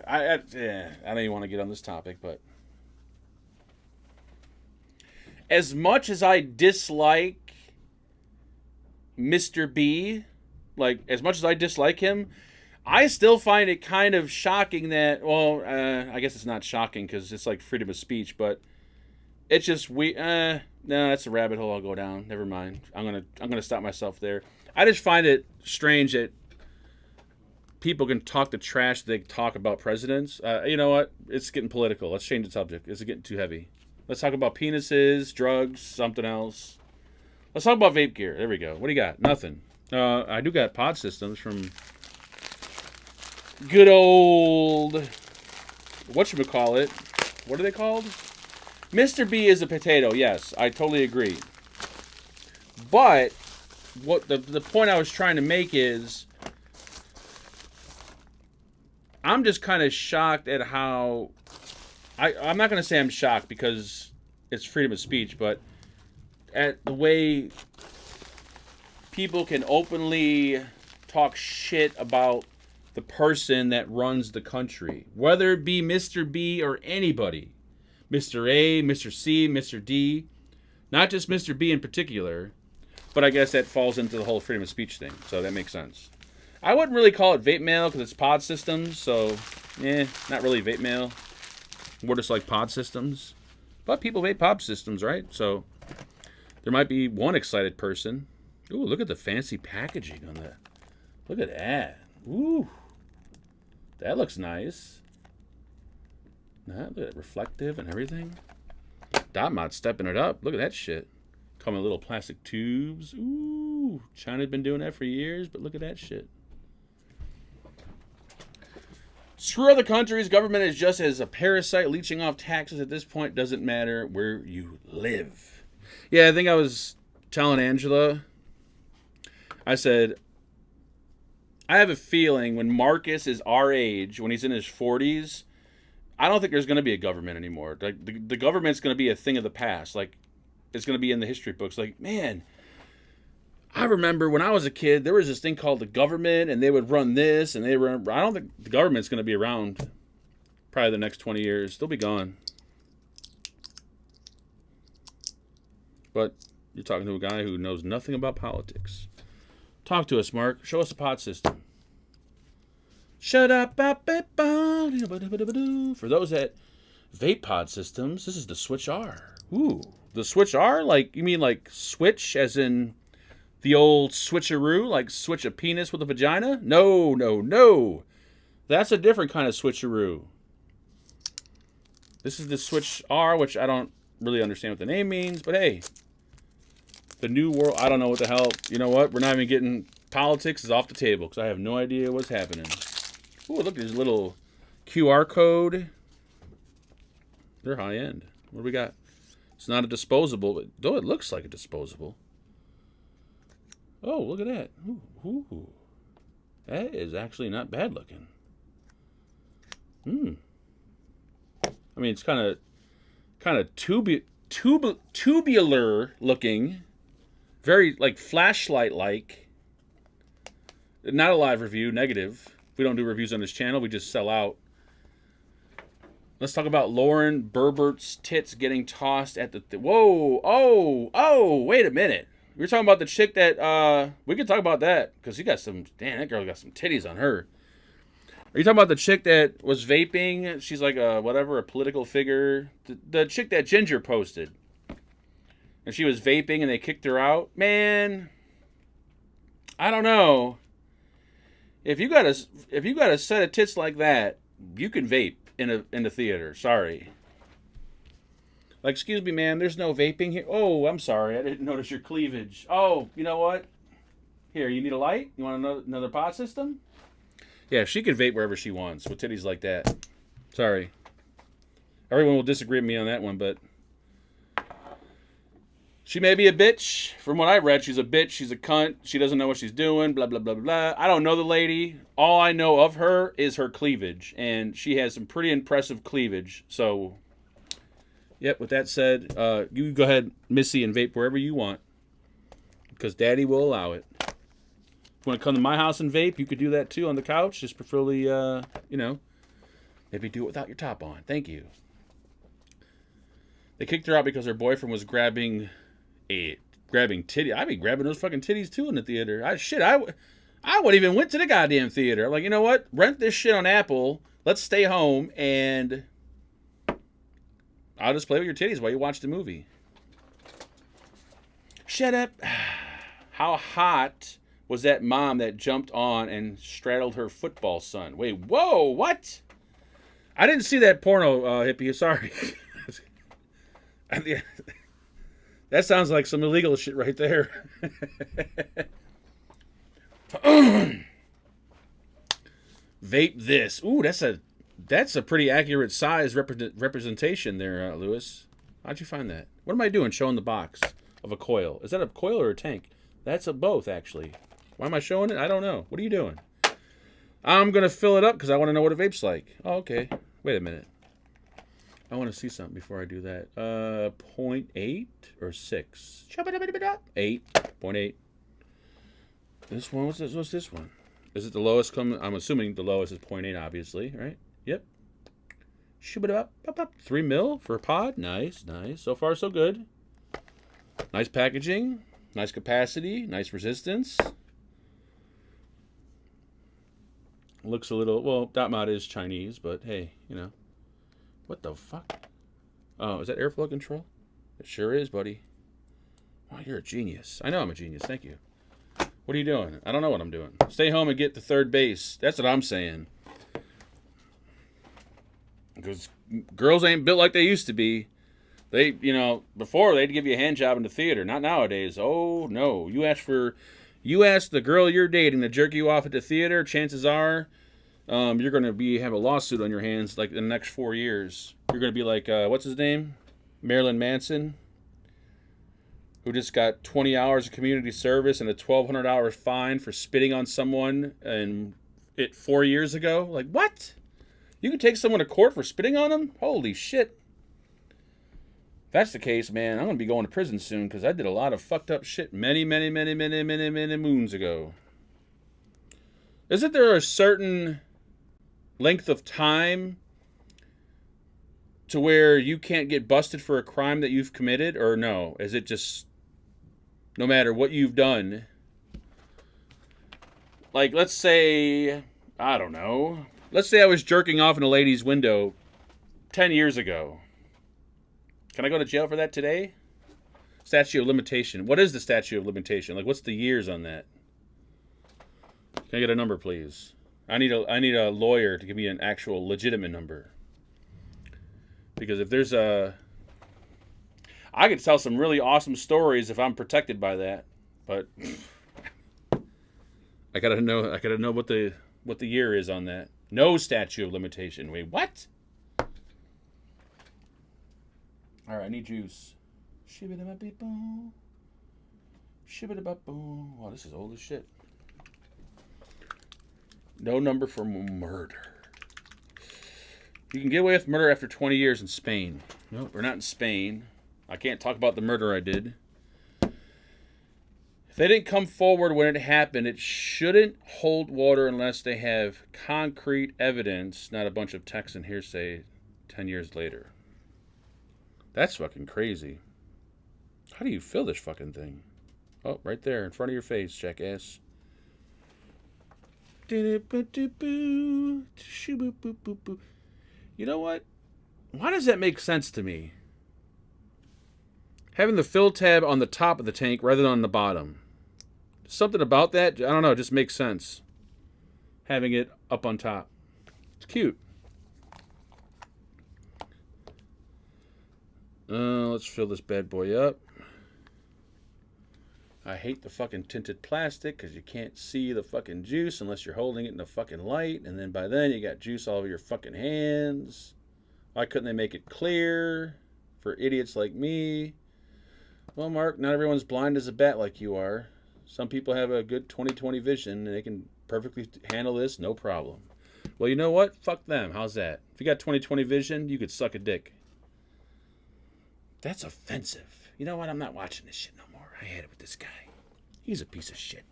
I don't even want to get on this topic, but as much as I dislike Mr. B, like as much as I dislike him, I still find it kind of shocking that, well, I guess it's not shocking because it's like freedom of speech, but it's just no, that's a rabbit hole I'll go down. Never mind. I'm gonna stop myself there. I just find it strange that people can talk the trash they talk about presidents. You know what? It's getting political. Let's change the subject. Is it getting too heavy? Let's talk about penises, drugs, something else. Let's talk about vape gear. There we go. What do you got? Nothing. I do got pod systems from good old, whatchamacallit. What are they called? Mr. B is a potato. Yes, I totally agree. But what the point I was trying to make is, I'm just kind of shocked at how, I'm not going to say I'm shocked because it's freedom of speech, but at the way people can openly talk shit about the person that runs the country, whether it be Mr. B or anybody, Mr. A, Mr. C, Mr. D, not just Mr. B in particular, but I guess that falls into the whole freedom of speech thing, so that makes sense. I wouldn't really call it vape mail because it's pod systems, so not really vape mail. We're just like pod systems, but people vape pod systems, right? So there might be one excited person. Ooh, look at the fancy packaging on that. Look at that. Ooh, that looks nice. Look at it, reflective and everything. Dotmod's stepping it up. Look at that shit. Come in little plastic tubes. Ooh, China's been doing that for years, but look at that shit. Screw other countries. Government is just as a parasite leeching off taxes at this point. Doesn't matter where you live. Yeah, I think I was telling Angela, I said, I have a feeling when Marcus is our age, when he's in his 40s, I don't think there's going to be a government anymore. Like the government's going to be a thing of the past. Like it's going to be in the history books. Like, man, I remember when I was a kid, there was this thing called the government, and they would run this, and I don't think the government's going to be around probably the next 20 years. They'll be gone. But you're talking to a guy who knows nothing about politics. Talk to us, Mark. Show us a pod system. Shut up. For those that vape pod systems, this is the Switch R. Ooh, the Switch R? Like, you mean like switch as in the old switcheroo? Like switch a penis with a vagina? No. That's a different kind of switcheroo. This is the Switch R, which I don't really understand what the name means, but hey, the new world, I don't know what the hell. You know what? We're not even getting, politics is off the table because I have no idea what's happening. Ooh, look at this little QR code. They're high end. What do we got? It's not a disposable, but though it looks like a disposable. Oh, look at that. Ooh. That is actually not bad looking. I mean, it's kind of tubular looking. Very, like, flashlight-like. Not a live review, negative. We don't do reviews on this channel. We just sell out. Let's talk about Lauren Berbert's tits getting tossed at the... Whoa! Oh! Wait a minute. We were talking about the chick that... we could talk about that. Because you got some... Damn, that girl got some titties on her. Are you talking about the chick that was vaping? She's like a political figure. The chick that Ginger posted. And she was vaping and they kicked her out. Man, I don't know. If you got a set of tits like that, you can vape in the theater. Sorry. Like, excuse me, man, there's no vaping here. Oh, I'm sorry. I didn't notice your cleavage. Oh, you know what? Here, you need a light? You want another pot system? Yeah, she can vape wherever she wants with titties like that. Sorry. Everyone will disagree with me on that one, but she may be a bitch. From what I read, she's a bitch. She's a cunt. She doesn't know what she's doing. Blah, blah, blah, blah. I don't know the lady. All I know of her is her cleavage. And she has some pretty impressive cleavage. So, yep, with that said, you go ahead, Missy, and vape wherever you want. Because Daddy will allow it. If you want to come to my house and vape, you could do that too on the couch. Just preferably, maybe do it without your top on. Thank you. They kicked her out because her boyfriend was grabbing titty. I'd be grabbing those fucking titties too in the theater. I wouldn't even went to the goddamn theater. I'm like, you know what? Rent this shit on Apple. Let's stay home and I'll just play with your titties while you watch the movie. Shut up. How hot was that mom that jumped on and straddled her football son? Wait, whoa, what? I didn't see that porno, hippie. Sorry. That sounds like some illegal shit right there. Vape this. Ooh, that's a pretty accurate size representation there, Lewis. How'd you find that? What am I doing showing the box of a coil? Is that a coil or a tank? That's a both, actually. Why am I showing it? I don't know. What are you doing? I'm going to fill it up because I want to know what a vape's like. Oh, okay. Wait a minute. I want to see something before I do that. 0.8 or 6? 8.8. This one, what's this one? Is it the lowest coming? I'm assuming the lowest is 0.8, obviously, right? Yep. 3 mil for a pod. Nice, nice. So far, so good. Nice packaging. Nice capacity. Nice resistance. Looks a little, well, that mod is Chinese, but hey, you know. What the fuck? Oh, is that airflow control? It sure is, buddy. Oh, you're a genius. I know I'm a genius. Thank you. What are you doing? I don't know what I'm doing. Stay home and get to third base. That's what I'm saying. Because girls ain't built like they used to be. They, before they'd give you a hand job in the theater. Not nowadays. Oh, no. You ask the girl you're dating to jerk you off at the theater, chances are you're going to have a lawsuit on your hands like in the next 4 years. You're going to be like, what's his name? Marilyn Manson, who just got 20 hours of community service and a $1,200 fine for spitting on someone 4 years ago. Like, what? You can take someone to court for spitting on them? Holy shit. If that's the case, man, I'm going to be going to prison soon because I did a lot of fucked up shit many moons ago. Isn't there a certain length of time to where you can't get busted for a crime that you've committed, or no? Is it just no matter what you've done? Like, let's say, I don't know. Let's say I was jerking off in a lady's window 10 years ago. Can I go to jail for that today? Statute of limitation. What is the statute of limitation? Like, what's the years on that? Can I get a number, please? I need a lawyer to give me an actual legitimate number. Because if there's I could tell some really awesome stories if I'm protected by that. But I gotta know what the year is on that. No statute of limitation. Wait, what? All right, I need juice. Shibba-dabba-beep-boom. Shibba-dabba-boom. Wow, this is old as shit. No number for murder. You can get away with murder after 20 years in Spain. Nope, we're not in Spain. I can't talk about the murder I did. If they didn't come forward when it happened, it shouldn't hold water unless they have concrete evidence, not a bunch of text and hearsay 10 years later. That's fucking crazy. How do you fill this fucking thing? Oh, right there in front of your face, jackass. You know what? Why does that make sense to me? Having the fill tab on the top of the tank rather than on the bottom. Something about that, I don't know, it just makes sense. Having it up on top. It's cute. Let's fill this bad boy up. I hate the fucking tinted plastic because you can't see the fucking juice unless you're holding it in the fucking light. And then by then you got juice all over your fucking hands. Why couldn't they make it clear for idiots like me? Well, Mark, not everyone's blind as a bat like you are. Some people have a good 20/20 vision and they can perfectly handle this, no problem. Well, you know what? Fuck them. How's that? If you got 20/20 vision, you could suck a dick. That's offensive. You know what? I'm not watching this shit no more. I had it with this guy. He's a piece of shit.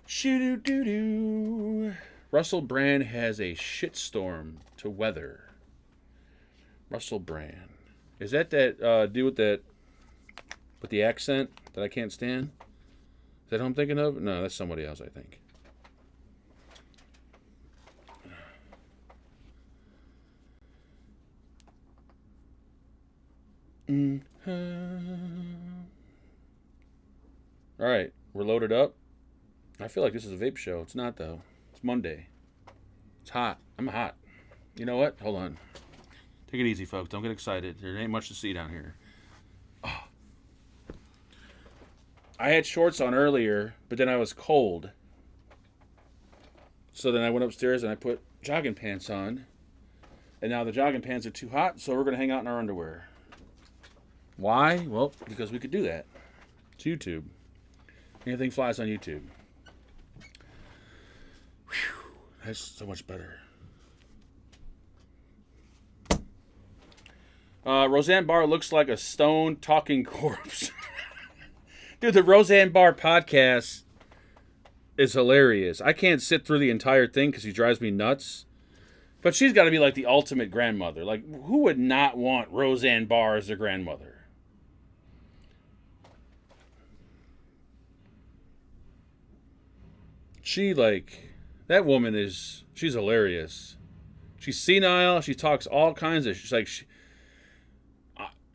Shoo-doo-doo-doo. Russell Brand has a shitstorm to weather. Russell Brand. Is that dude with the accent that I can't stand? Is that who I'm thinking of? No, that's somebody else, I think. All right, we're loaded up. I feel like this is a vape show. It's not, though. It's Monday. It's hot. I'm hot. You know what? Hold on. Take it easy, folks. Don't get excited. There ain't much to see down here. Oh. I had shorts on earlier, but then I was cold. So then I went upstairs and I put jogging pants on. And now the jogging pants are too hot, so we're going to hang out in our underwear. Why? Well, because we could do that. It's YouTube. Anything flies on YouTube. Whew, that's so much better. Roseanne Barr looks like a stone talking corpse. Dude, the Roseanne Barr podcast is hilarious. I can't sit through the entire thing because she drives me nuts. But she's got to be like the ultimate grandmother. Like, who would not want Roseanne Barr as their grandmother? That woman she's hilarious. She's senile. She talks all kinds of,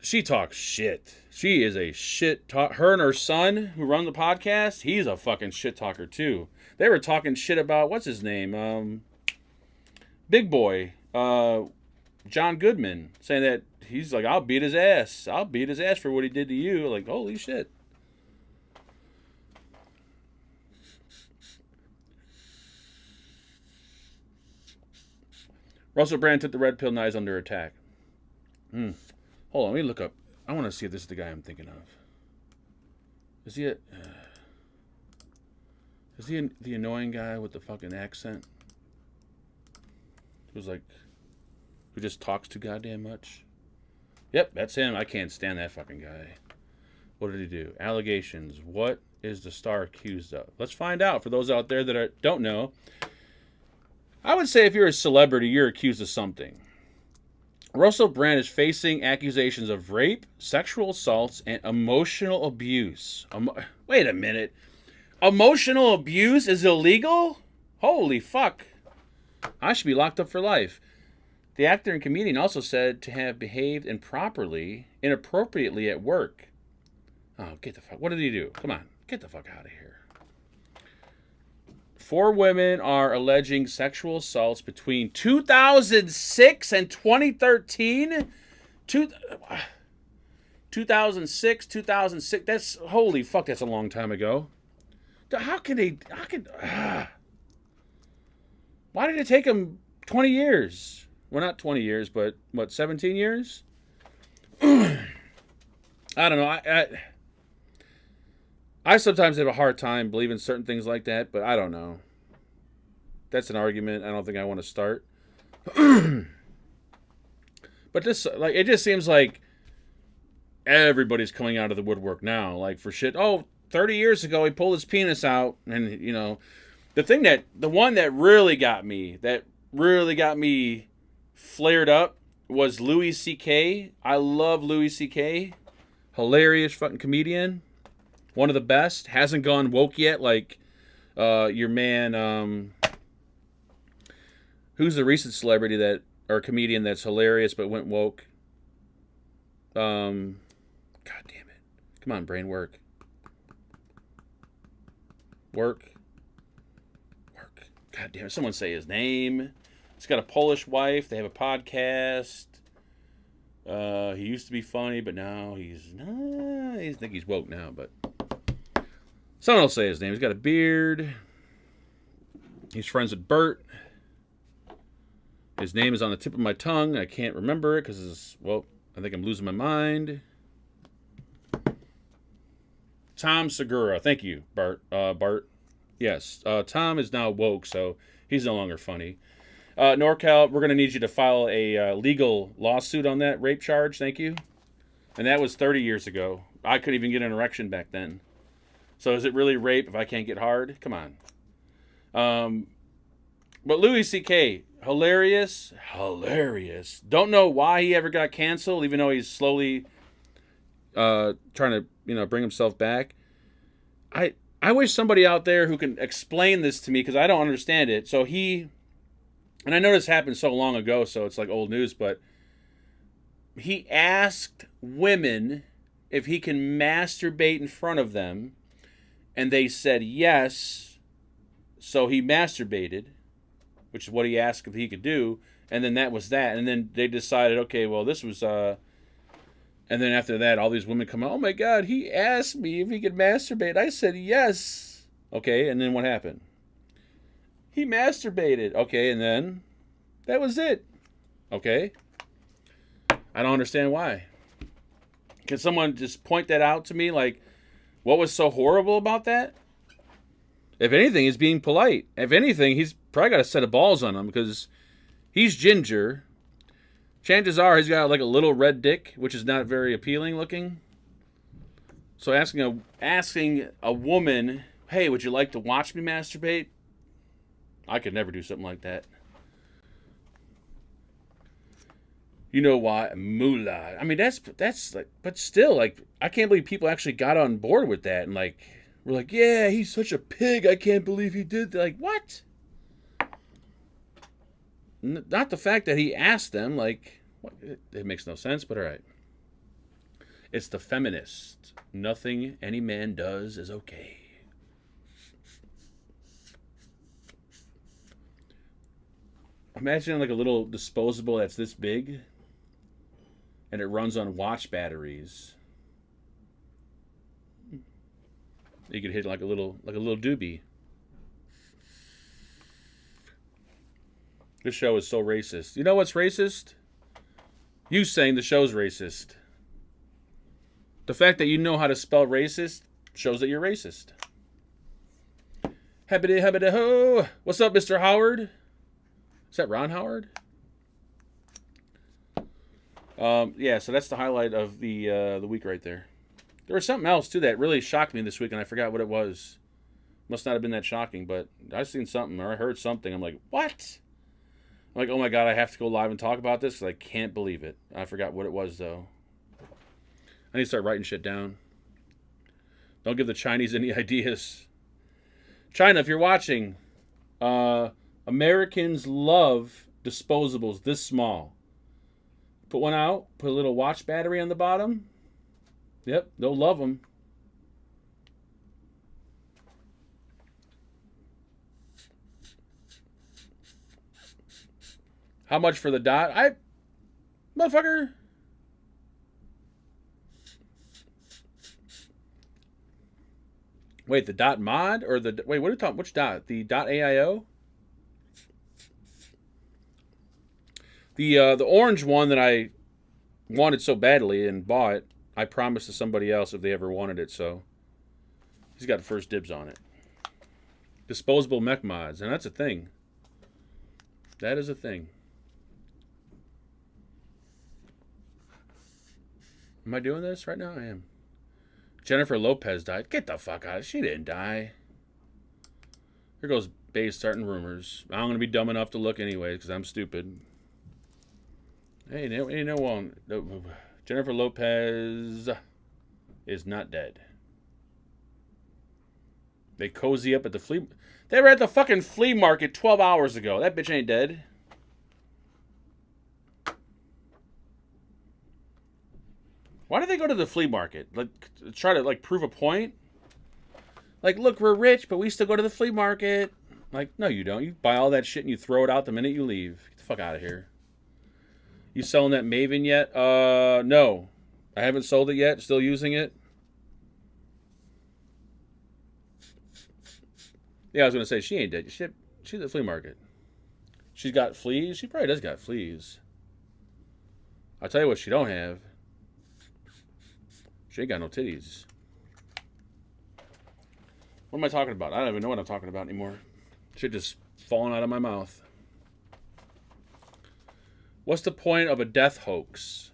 she talks shit. She is a shit talk. Her and her son who run the podcast, he's a fucking shit talker too. They were talking shit about, what's his name? Big Boy. John Goodman. Saying that he's like, I'll beat his ass. I'll beat his ass for what he did to you. Like, holy shit. Russell Brand took the red pill, now he's under attack. Hold on, let me look up. I want to see if this is the guy I'm thinking of. Is he the annoying guy with the fucking accent? Who just talks too goddamn much? Yep, that's him. I can't stand that fucking guy. What did he do? Allegations. What is the star accused of? Let's find out. For those out there that don't know, I would say if you're a celebrity, you're accused of something. Russell Brand is facing accusations of rape, sexual assaults, and emotional abuse. Wait a minute. Emotional abuse is illegal? Holy fuck. I should be locked up for life. The actor and comedian also said to have behaved inappropriately at work. Oh, get the fuck. What did he do? Come on. Get the fuck out of here. 4 women are alleging sexual assaults between 2006 and 2013. 2006, 2006. That's, holy fuck, that's a long time ago. Why did it take them 20 years? Well, not 20 years, but what, 17 years? I don't know. I sometimes have a hard time believing certain things like that, but I don't know. That's an argument I don't think I want to start. But this, like, it just seems like everybody's coming out of the woodwork now, like, for shit. Oh, 30 years ago he pulled his penis out, and you know, the one that really got me flared up was Louis C.K. I love Louis C.K. Hilarious fucking comedian. One of the best. Hasn't gone woke yet like Your man, who's the recent celebrity that, or comedian that's hilarious but went woke? God damn it. Come on, brain, work. Work. God damn it. Someone say his name. He's got a Polish wife. They have a podcast. He used to be funny, but now he's not. I think he's woke now, but someone will say his name. He's got a beard. He's friends with Bert. His name is on the tip of my tongue. I can't remember it because, well, I think I'm losing my mind. Tom Segura. Thank you, Bart. Bart. Yes. Tom is now woke, so he's no longer funny. NorCal, we're going to need you to file a legal lawsuit on that rape charge. Thank you. And that was 30 years ago. I couldn't even get an erection back then. So is it really rape if I can't get hard? Come on. But Louis C.K., hilarious. Don't know why he ever got canceled, even though he's slowly trying to, bring himself back. I wish somebody out there who can explain this to me, because I don't understand it. So and I know this happened so long ago, so it's like old news, but he asked women if he can masturbate in front of them, and they said yes, so he masturbated, which is what he asked if he could do, and then that was that. And then they decided, okay, well, this was, and then after that, all these women come out, oh my God, he asked me if he could masturbate. I said yes. Okay, and then what happened? He masturbated. Okay, and then that was it. Okay. I don't understand why. Can someone just point that out to me? Like, what was so horrible about that? If anything, he's being polite. If anything, he's probably got a set of balls on him because he's ginger. Chances are he's got like a little red dick, which is not very appealing looking. So asking a woman, hey, would you like to watch me masturbate? I could never do something like that. You know why? Moolah. I mean, that's like, but still, like, I can't believe people actually got on board with that. And like, we're like, yeah, he's such a pig. I can't believe he did that. Like, what? Not the fact that he asked them, like, it makes no sense, but all right. It's the feminist. Nothing any man does is okay. Imagine like a little disposable that's this big, and it runs on watch batteries. You could hit like a little doobie. This show is so racist. You know what's racist? You saying the show's racist. The fact that you know how to spell racist shows that you're racist. Habidi-habidi-ho. What's up, Mr. Howard? Is that Ron Howard? Yeah, so that's the highlight of the week right there. There was something else, too, that really shocked me this week, and I forgot what it was. Must not have been that shocking, but I seen something, or I heard something. I'm like, what? I'm like, oh my God, I have to go live and talk about this because I can't believe it. I forgot what it was, though. I need to start writing shit down. Don't give the Chinese any ideas. China, if you're watching, Americans love disposables this small. Put one out, put a little watch battery on the bottom. Yep, they'll love them. How much for the dot? Motherfucker. Wait, the dot mod or what are you talking? Which dot? The dot AIO? The orange one that I wanted so badly and bought, I promised to somebody else if they ever wanted it, so he's got first dibs on it. Disposable mech mods, and that's a thing. That is a thing. Am I doing this right now? I am. Jennifer Lopez died. Get the fuck out. She didn't die. Here goes Bae starting rumors. I'm going to be dumb enough to look anyway because I'm stupid. Hey, Jennifer Lopez is not dead. They cozy up at the flea. They were at the fucking flea market 12 hours ago. That bitch ain't dead. Why did they go to the flea market? Like, try to, like, prove a point? Like, look, we're rich, but we still go to the flea market. Like, no, you don't. You buy all that shit and you throw it out the minute you leave. Get the fuck out of here. You selling that Maven yet? No. I haven't sold it yet. Still using it. Yeah, I was going to say, she ain't dead. She's at the flea market. She's got fleas? She probably does got fleas. I'll tell you what she don't have. She ain't got no titties. What am I talking about? I don't even know what I'm talking about anymore. Shit just falling out of my mouth. What's the point of a death hoax?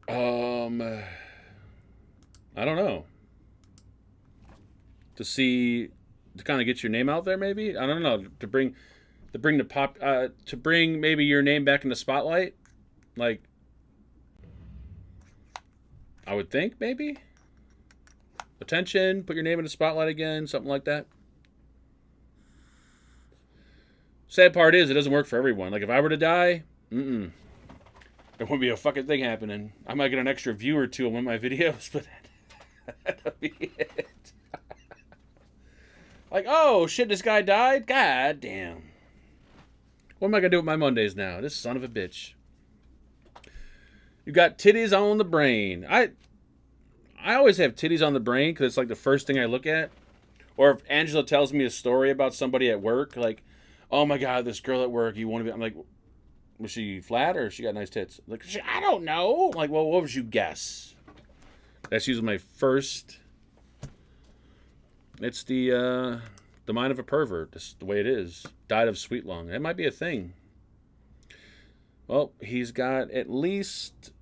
I don't know. To kind of get your name out there, maybe? I don't know. To bring maybe your name back in the spotlight? Like, I would think, maybe? Attention, put your name in the spotlight again, something like that. Sad part is, it doesn't work for everyone. Like, if I were to die, there wouldn't be a fucking thing happening. I might get an extra view or two on one of my videos, but that'll be it. Like, oh, shit, this guy died? God damn. What am I going to do with my Mondays now? This son of a bitch. You got titties on the brain. I always have titties on the brain because it's like the first thing I look at. Or if Angela tells me a story about somebody at work, like, oh my God, this girl at work, you want to be... I'm like, was she flat or she got nice tits? Like, I don't know. Like, well, what would you guess? That's usually my first... It's the mind of a pervert. That's the way it is. Died of sweet lung. That might be a thing. Well, he's got at least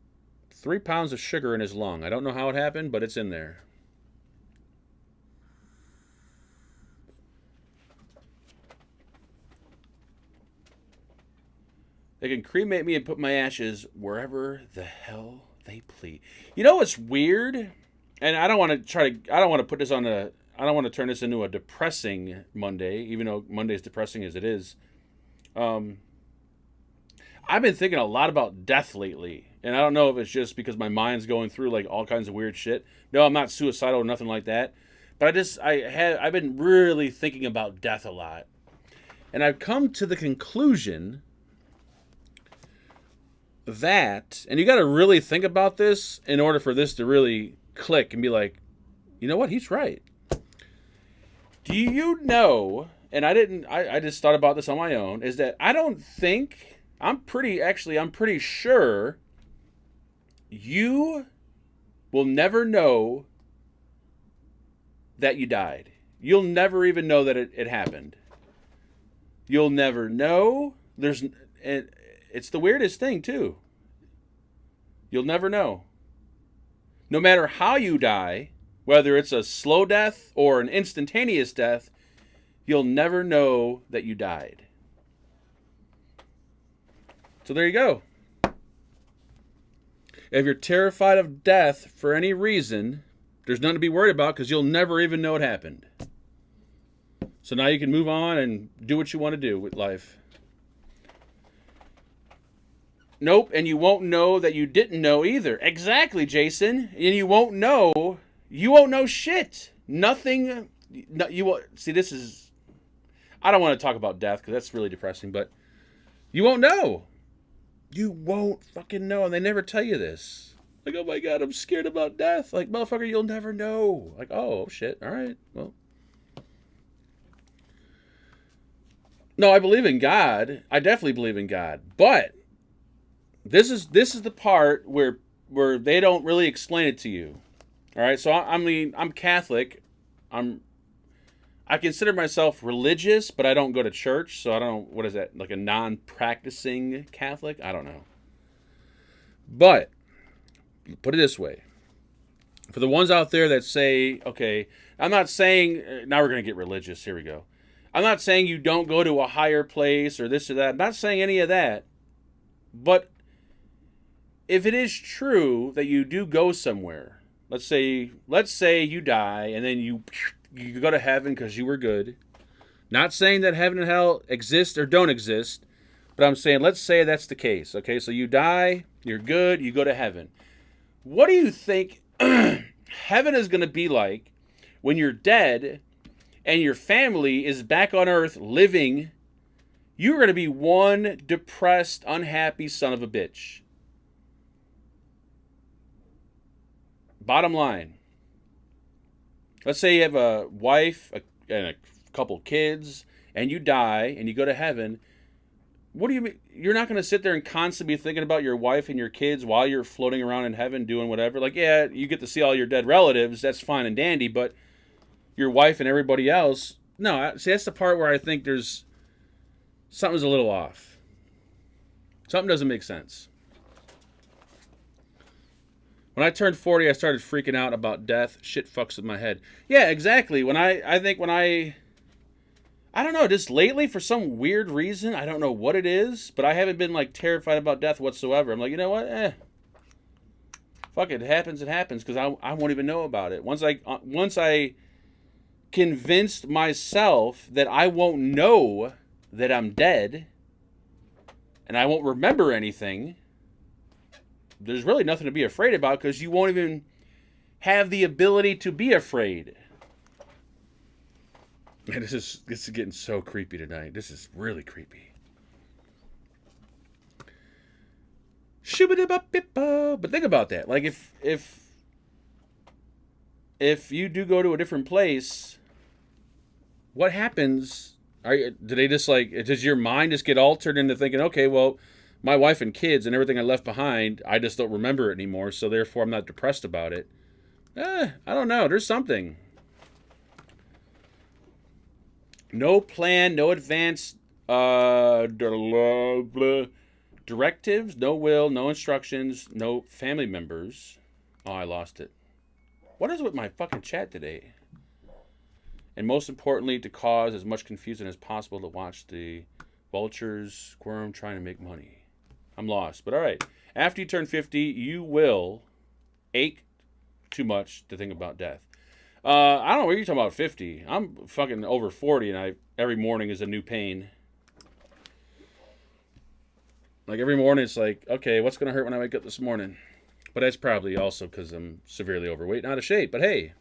3 pounds of sugar in his lung. I don't know how it happened, but it's in there. They can cremate me and put my ashes wherever the hell they please. You know what's weird? And I don't want to put this on a... I don't want to turn this into a depressing Monday, even though Monday's depressing as it is. I've been thinking a lot about death lately. And I don't know if it's just because my mind's going through like all kinds of weird shit. No, I'm not suicidal or nothing like that. But I've been really thinking about death a lot. And I've come to the conclusion that, and you got to really think about this in order for this to really click and be like, you know what? He's right. Do you know, and I just thought about this on my own, is that I'm pretty sure you will never know that you died. You'll never even know that it happened. You'll never know. It's the weirdest thing, too. You'll never know. No matter how you die, whether it's a slow death or an instantaneous death, you'll never know that you died. So there you go. If you're terrified of death for any reason, there's nothing to be worried about because you'll never even know it happened. So now you can move on and do what you want to do with life. Nope, and you won't know that you didn't know either. Exactly, Jason. And you won't know shit. Nothing. No, you will see. This is. I don't want to talk about death because that's really depressing. But you won't know. You won't fucking know, and they never tell you this. Like, oh my God, I'm scared about death. Like, motherfucker, you'll never know. Like, oh shit. All right. Well. No, I believe in God. I definitely believe in God. But this is the part where they don't really explain it to you. All right, so I'm Catholic. I consider myself religious, but I don't go to church, so I don't. What is that? Like a non-practicing Catholic? I don't know. But put it this way: for the ones out there that say, "Okay," I'm not saying now we're gonna get religious. Here we go. I'm not saying you don't go to a higher place or this or that. I'm not saying any of that. But if it is true that you do go somewhere, let's say you die and then you go to heaven because you were good. Not saying that heaven and hell exist or don't exist, but I'm saying let's say that's the case. Okay, so you die, you're good, you go to heaven. What do you think heaven is going to be like when you're dead and your family is back on earth living? You're going to be one depressed, unhappy son of a bitch. Bottom line. Let's say you have a wife and a couple kids, and you die, and you go to heaven. What do you mean? You're not going to sit there and constantly be thinking about your wife and your kids while you're floating around in heaven doing whatever. Like, yeah, you get to see all your dead relatives. That's fine and dandy, but your wife and everybody else, no. See, that's the part where I think something's a little off. Something doesn't make sense. When I turned 40, I started freaking out about death. Shit fucks with my head. Yeah, exactly. I don't know, just lately for some weird reason, I don't know what it is, but I haven't been like terrified about death whatsoever. I'm like, you know what? Fuck it, it happens, because I won't even know about it. Once I convinced myself that I won't know that I'm dead, and I won't remember anything, there's really nothing to be afraid about, because you won't even have the ability to be afraid. Man, this is getting so creepy tonight. This is really creepy. But think about that. Like, if you do go to a different place, what happens? Does your mind just get altered into thinking, okay, well, my wife and kids and everything I left behind, I just don't remember it anymore, so therefore I'm not depressed about it. I don't know. There's something. No plan, no advance directives, no will, no instructions, no family members. Oh, I lost it. What is with my fucking chat today? And most importantly, to cause as much confusion as possible to watch the vultures squirm trying to make money. I'm lost, but all right. After you turn 50, you will ache too much to think about death. I don't know what you're talking about. 50. I'm fucking over 40, and every morning is a new pain. Like every morning, it's like, okay, what's gonna hurt when I wake up this morning? But that's probably also because I'm severely overweight, not out of shape. But hey,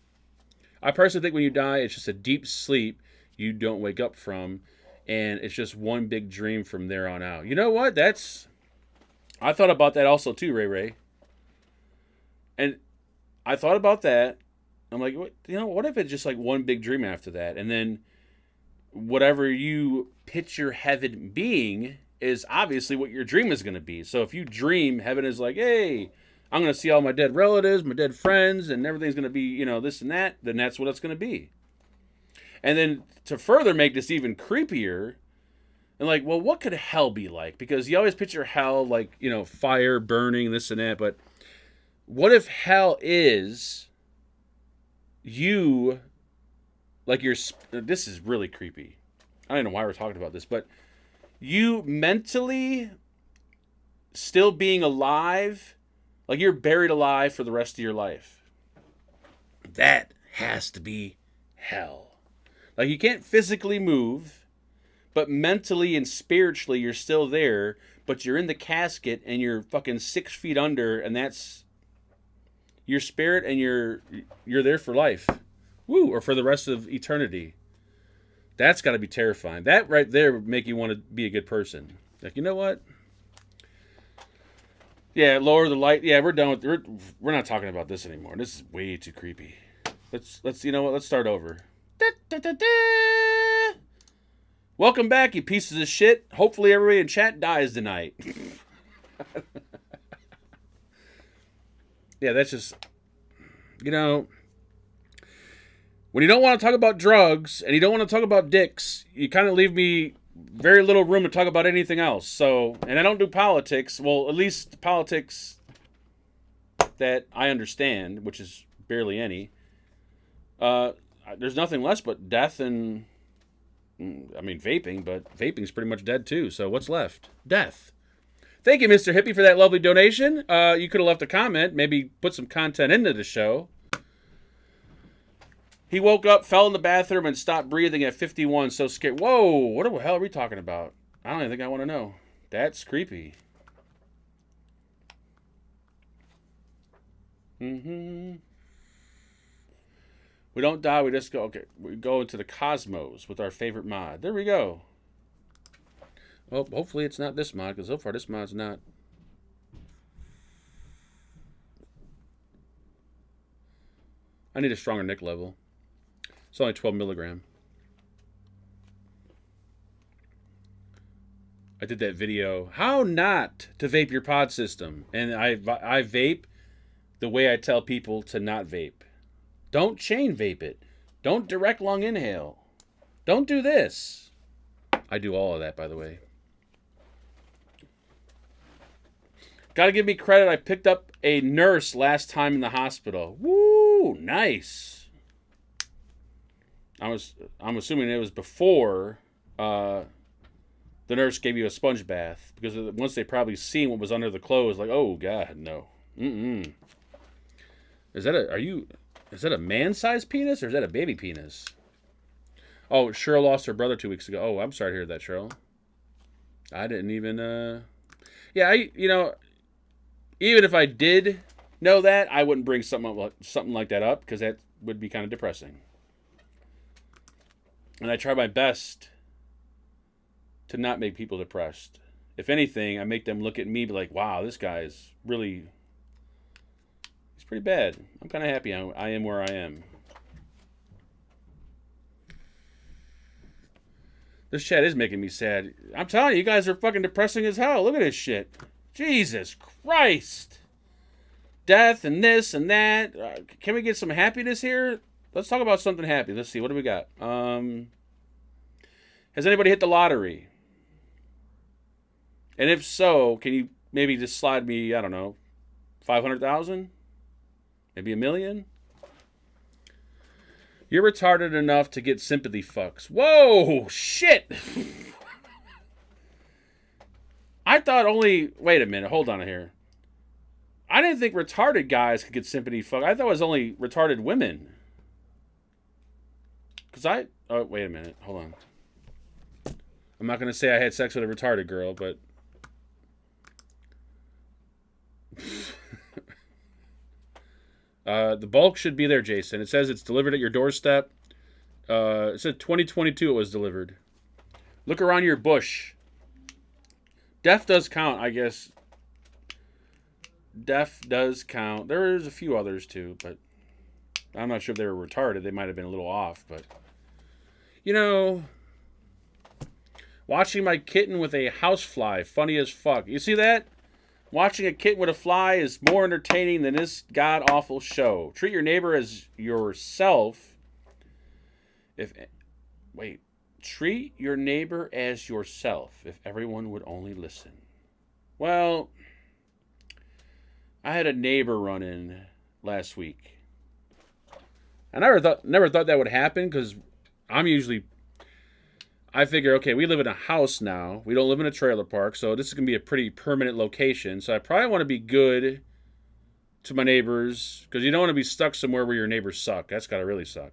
I personally think when you die, it's just a deep sleep you don't wake up from, and it's just one big dream from there on out. You know what? I thought about that also too, Ray. And I thought about that. I'm like, what if it's just like one big dream after that? And then whatever you picture heaven being is obviously what your dream is going to be. So if you dream heaven is like, hey, I'm going to see all my dead relatives, my dead friends, and everything's going to be, this and that, then that's what it's going to be. And then to further make this even creepier, and like, well, what could hell be like? Because you always picture hell like, fire, burning, this and that. But what if hell is you, like this is really creepy. I don't know why we're talking about this, but you mentally still being alive, like you're buried alive for the rest of your life. That has to be hell. Like you can't physically move, but mentally and spiritually you're still there, but you're in the casket and you're fucking 6 feet under, and that's your spirit, and you're there for life. Woo, or for the rest of eternity. That's got to be terrifying. That right there would make you want to be a good person. Like, you know what? Yeah, lower the light. Yeah, we're done with. We're not talking about this anymore. This is way too creepy. Let's you know what? Let's start over. Da, da, da, da. Welcome back, you pieces of shit. Hopefully everybody in chat dies tonight. Yeah, that's just, when you don't want to talk about drugs and you don't want to talk about dicks, you kind of leave me very little room to talk about anything else. So, and I don't do politics. Well, at least politics that I understand, which is barely any. There's nothing less but death and, vaping, but vaping's pretty much dead too. So what's left? Death. Thank you, Mr. Hippie, for that lovely donation. You could have left a comment, maybe put some content into the show. He woke up, fell in the bathroom, and stopped breathing at 51. So scared. Whoa, what the hell are we talking about? I don't even think I want to know. That's creepy. We don't die, we just go, okay, we go into the cosmos with our favorite mod. There we go. Well, hopefully it's not this mod, because so far this mod's not. I need a stronger nick level. It's only 12 milligram. I did that video, how not to vape your pod system. And I vape the way I tell people to not vape. Don't chain vape it. Don't direct lung inhale. Don't do this. I do all of that, by the way. Gotta give me credit. I picked up a nurse last time in the hospital. Woo, nice. I'm assuming it was before the nurse gave you a sponge bath, because once they probably seen what was under the clothes, like, oh god, no. Is that a man-sized penis, or is that a baby penis? Oh, Cheryl lost her brother 2 weeks ago. Oh, I'm sorry to hear that, Cheryl. I didn't even, yeah, even if I did know that, I wouldn't bring something like that up, because that would be kind of depressing. And I try my best to not make people depressed. If anything, I make them look at me and be like, wow, this guy is really... He's pretty bad. I'm kind of happy I am where I am. This chat is making me sad. I'm telling you, you guys are fucking depressing as hell. Look at this shit. Jesus Christ. Death and this and that. Can we get some happiness here? Let's talk about something happy. Let's see. What do we got? Has anybody hit the lottery? And if so, can you maybe just slide me, I don't know, 500,000? Maybe $1 million? You're retarded enough to get sympathy fucks. Whoa, shit. I thought only, wait a minute, hold on here. I didn't think retarded guys could get sympathy fuck. I thought it was only retarded women. Oh, wait a minute, hold on. I'm not going to say I had sex with a retarded girl, but... the bulk should be there, Jason. It says it's delivered at your doorstep. It said 2022 it was delivered. Look around your bush. Deaf does count, I guess. Deaf does count. There's a few others too, but I'm not sure if they were retarded. They might have been a little off, but... You know... Watching my kitten with a housefly. Funny as fuck. You see that? Watching a kitten with a fly is more entertaining than this god-awful show. Treat your neighbor as yourself. Treat your neighbor as yourself, if everyone would only listen. Well, I had a neighbor run in last week. I never thought that would happen, because I figure, okay, we live in a house now. We don't live in a trailer park, so this is going to be a pretty permanent location. So I probably want to be good to my neighbors, because you don't want to be stuck somewhere where your neighbors suck. That's got to really suck.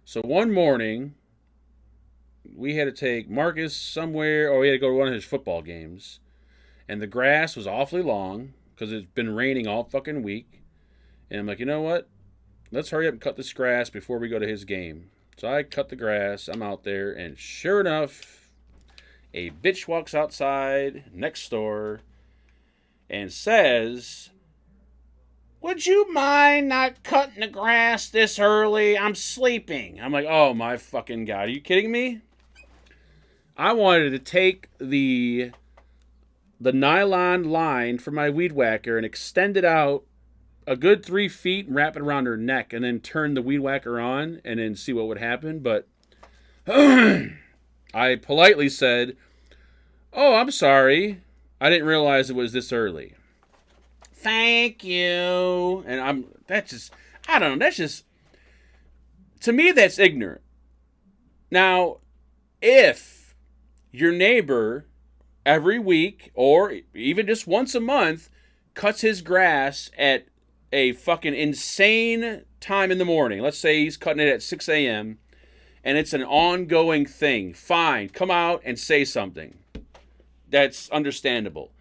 So one morning, we had to take Marcus somewhere, or we had to go to one of his football games. And the grass was awfully long, because it's been raining all fucking week. And I'm like, you know what? Let's hurry up and cut this grass before we go to his game. So I cut the grass, I'm out there, and sure enough, a bitch walks outside next door and says, would you mind not cutting the grass this early? I'm sleeping. I'm like, oh my fucking God, are you kidding me? I wanted to take the nylon line from my weed whacker and extend it out a good 3 feet and wrap it around her neck and then turn the weed whacker on and then see what would happen. But I politely said, oh, I'm sorry. I didn't realize it was this early. Thank you. And I don't know. That's just, to me, that's ignorant. Now, if your neighbor every week or even just once a month cuts his grass at a fucking insane time in the morning, let's say he's cutting it at 6 a.m., and it's an ongoing thing, fine, come out and say something. That's understandable.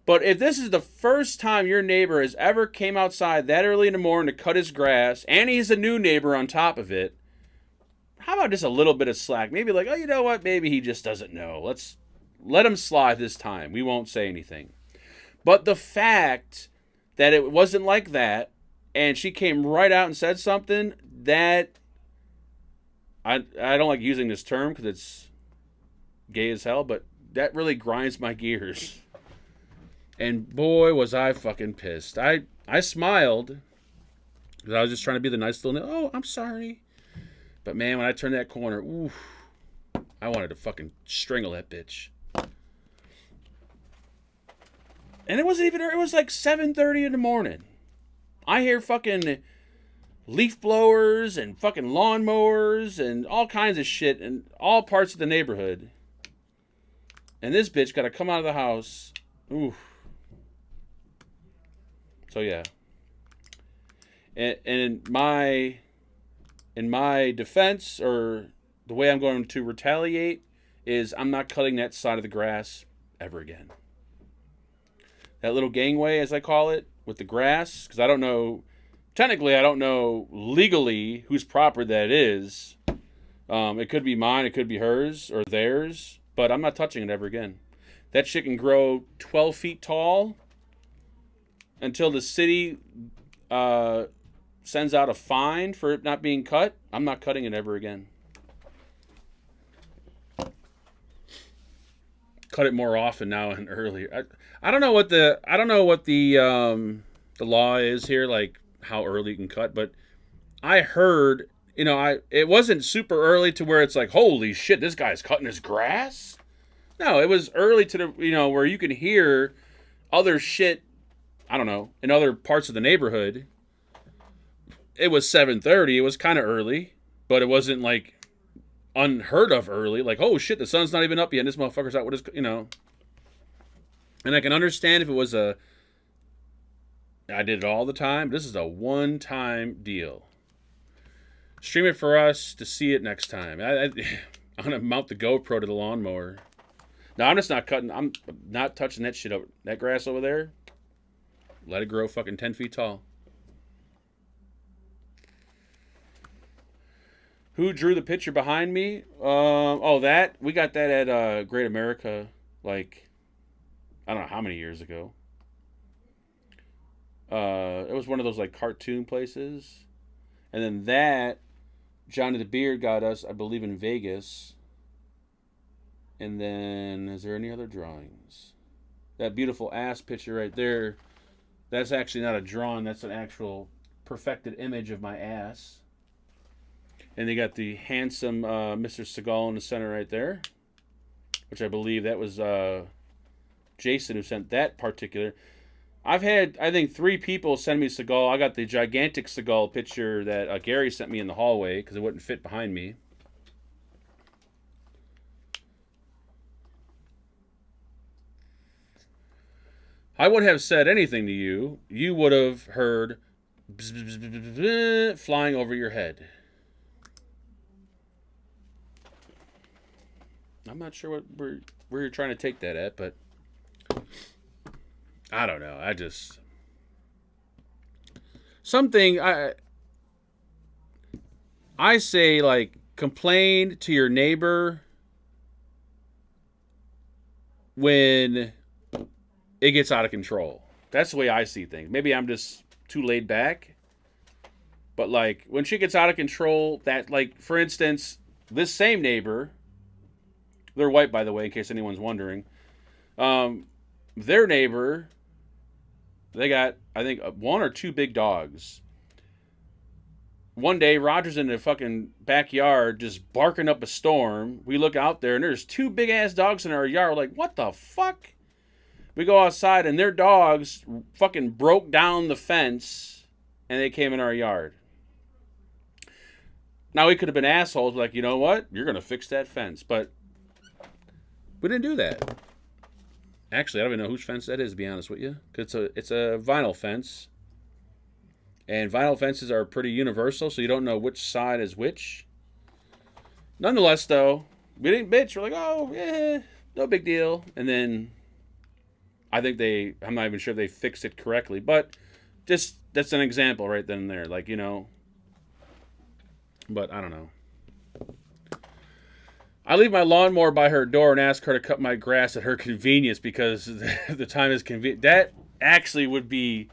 But if this is the first time your neighbor has ever came outside that early in the morning to cut his grass, and he's a new neighbor on top of it, how about just a little bit of slack? Maybe like, oh, you know what? Maybe he just doesn't know. Let's let him slide this time. We won't say anything. But the fact that it wasn't like that, and she came right out and said something, that I don't like using this term because it's gay as hell, but that really grinds my gears. And boy, was I fucking pissed. I smiled because I was just trying to be the nice little, oh, I'm sorry. But man, when I turned that corner, oof, I wanted to fucking strangle that bitch. And it wasn't even, it was like 7:30 in the morning. I hear fucking leaf blowers and fucking lawnmowers and all kinds of shit in all parts of the neighborhood. And this bitch got to come out of the house. Oof. So yeah. And in my defense, or the way I'm going to retaliate, is I'm not cutting that side of the grass ever again. That little gangway, as I call it, with the grass, because I don't know, technically I don't know legally whose property that is. It could be mine, it could be hers, or theirs, but I'm not touching it ever again. That shit can grow 12 feet tall until the city sends out a fine for it not being cut. I'm not cutting it ever again. Cut it more often now and earlier. I don't know what the law is here, like how early you can cut, but I heard, it wasn't super early to where it's like, holy shit, this guy's cutting his grass. No, it was early to the, where you can hear other shit, I don't know, in other parts of the neighborhood. It was 7:30. It was kind of early, but it wasn't like unheard of early. Like, oh shit, the sun's not even up yet, and this motherfucker's out with his, And I can understand if it was I did it all the time. This is a one-time deal. Stream it for us to see it next time. I'm going to mount the GoPro to the lawnmower. No, I'm just not cutting. I'm not touching that shit over. That grass over there, let it grow fucking 10 feet tall. Who drew the picture behind me? That. We got that at Great America, like, I don't know how many years ago. It was one of those, like, cartoon places. And then that, Johnny the Beard got us, I believe, in Vegas. And then, is there any other drawings? That beautiful ass picture right there, that's actually not a drawing. That's an actual perfected image of my ass. And they got the handsome Mr. Seagal in the center right there, which I believe that was Jason who sent that particular. I've had, I think, 3 people send me Seagal. I got the gigantic Seagal picture that Gary sent me in the hallway because it wouldn't fit behind me. I would have said anything to you. You would have heard bzz, bzz, bzz, bzz, flying over your head. I'm not sure where you're trying to take that at, but I don't know. Something I say, like, complain to your neighbor when it gets out of control. That's the way I see things. Maybe I'm just too laid back. But, like, when shit gets out of control, that, like, for instance, this same neighbor, they're white, by the way, in case anyone's wondering. Their neighbor, they got, I think, 1 or 2 big dogs. One day, Roger's in the fucking backyard just barking up a storm. We look out there, and there's 2 big-ass dogs in our yard. We're like, what the fuck? We go outside, and their dogs fucking broke down the fence, and they came in our yard. Now, we could have been assholes, like, you know what? You're going to fix that fence. But we didn't do that. Actually, I don't even know whose fence that is, to be honest with you. It's a vinyl fence. And vinyl fences are pretty universal, so you don't know which side is which. Nonetheless, though, we didn't bitch. We're like, oh, yeah, no big deal. And then I think I'm not even sure they fixed it correctly, but just, that's an example right then and there. Like, but I don't know. I leave my lawnmower by her door and ask her to cut my grass at her convenience because the time is convenient. That actually would be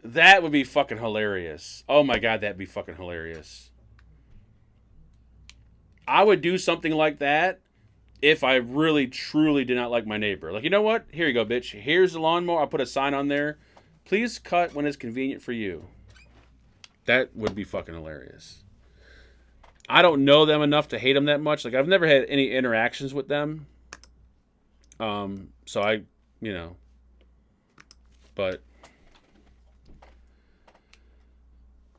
fucking hilarious. Oh my God, that'd be fucking hilarious. I would do something like that if I really, truly did not like my neighbor. Like, you know what? Here you go, bitch. Here's the lawnmower. I'll put a sign on there. Please cut when it's convenient for you. That would be fucking hilarious. I don't know them enough to hate them that much. Like, I've never had any interactions with them. So I, but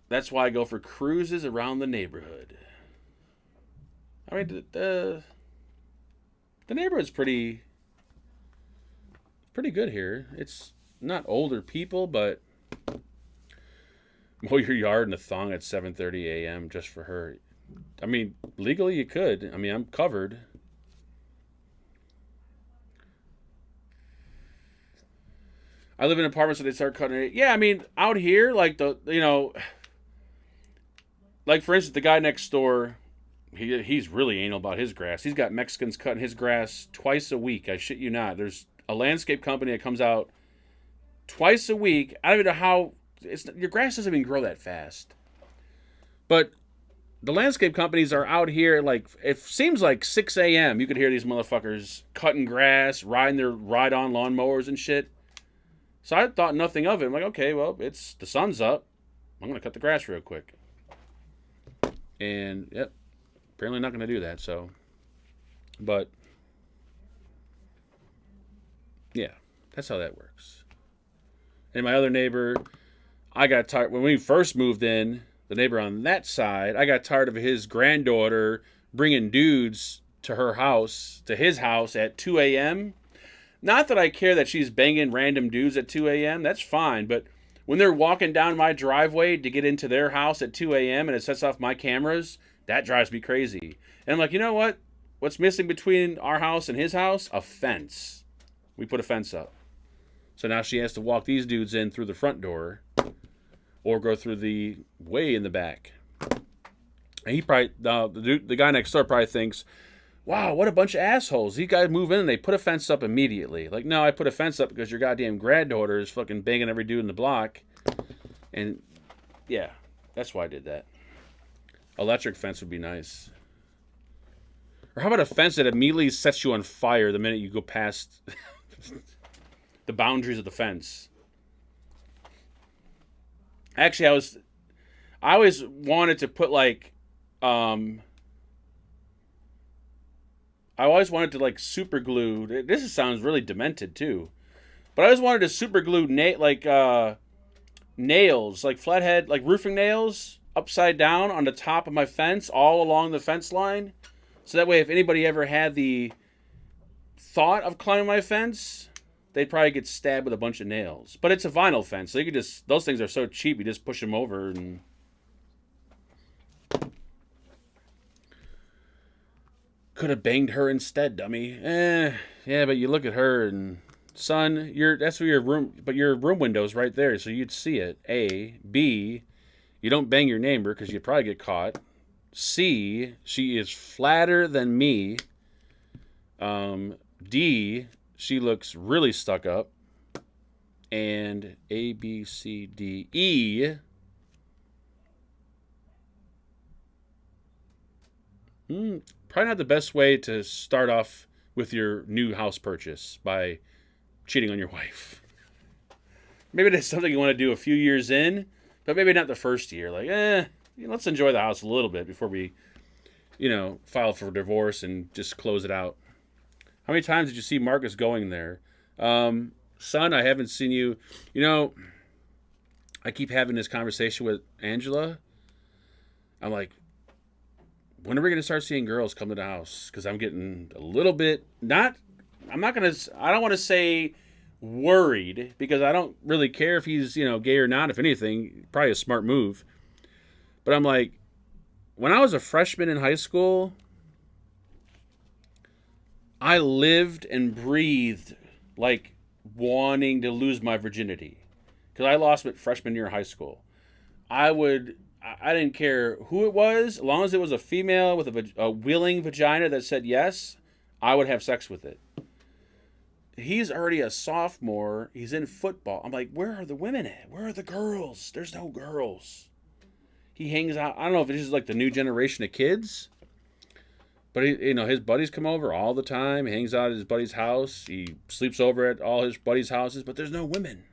that's why I go for cruises around the neighborhood. I mean, the neighborhood's pretty good here. It's not older people, but mow your yard in a thong at 7:30 a.m. just for her. I mean, legally you could. I mean, I'm covered. I live in apartments, so they start cutting it. Yeah, I mean, out here, like like for instance, the guy next door, he's really anal about his grass. He's got Mexicans cutting his grass twice a week. I shit you not. There's a landscape company that comes out twice a week. I don't even know how your grass doesn't even grow that fast. But the landscape companies are out here, like, it seems like 6 a.m. You could hear these motherfuckers cutting grass, riding their ride-on lawnmowers and shit. So I thought nothing of it. I'm like, okay, well, the sun's up. I'm going to cut the grass real quick. And, yep, apparently not going to do that, so. But, yeah, that's how that works. And my other neighbor, I got tired. When we first moved in, the neighbor on that side, I got tired of his granddaughter bringing dudes to his house at 2 a.m. Not that I care that she's banging random dudes at 2 a.m. That's fine. But when they're walking down my driveway to get into their house at 2 a.m. and it sets off my cameras, that drives me crazy. And I'm like, you know what? What's missing between our house and his house? A fence. We put a fence up. So now she has to walk these dudes in through the front door or go through the way in the back. And he probably, the guy next door probably thinks, wow, what a bunch of assholes. These guys move in and they put a fence up immediately. Like, no, I put a fence up because your goddamn granddaughter is fucking banging every dude in the block. And, yeah, that's why I did that. Electric fence would be nice. Or how about a fence that immediately sets you on fire the minute you go past the boundaries of the fence? Actually, I always wanted to put like, I always wanted to like super glue. This sounds really demented too, but I always wanted to super glue nails, like flathead, like roofing nails, upside down on the top of my fence, all along the fence line, so that way if anybody ever had the thought of climbing my fence, they'd probably get stabbed with a bunch of nails. But it's a vinyl fence, so you could just, those things are so cheap, you just push them over and. Could have banged her instead, dummy. Yeah, but you look at her and, son, that's where your room window's right there, so you'd see it. A. B. You don't bang your neighbor because you'd probably get caught. C. She is flatter than me. D. She looks really stuck up. And A, B, C, D, E. Probably not the best way to start off with your new house purchase by cheating on your wife. Maybe that's something you want to do a few years in, but maybe not the first year. Like, let's enjoy the house a little bit before we, file for divorce and just close it out. How many times did you see Marcus going there? Son, I haven't seen you. I keep having this conversation with Angela. I'm like, when are we going to start seeing girls come to the house? Because I'm getting a little bit, I don't want to say worried because I don't really care if he's, gay or not. If anything, probably a smart move. But I'm like, when I was a freshman in high school, I lived and breathed like wanting to lose my virginity. Because I lost it freshman year of high school. I didn't care who it was, as long as it was a female with a willing vagina that said yes, I would have sex with it. He's already a sophomore. He's in football. I'm like, where are the women at? Where are the girls? There's no girls. He hangs out. I don't know if this is like the new generation of kids, but his buddies come over all the time. He hangs out at his buddy's house. He sleeps over at all his buddies' houses, but there's no women.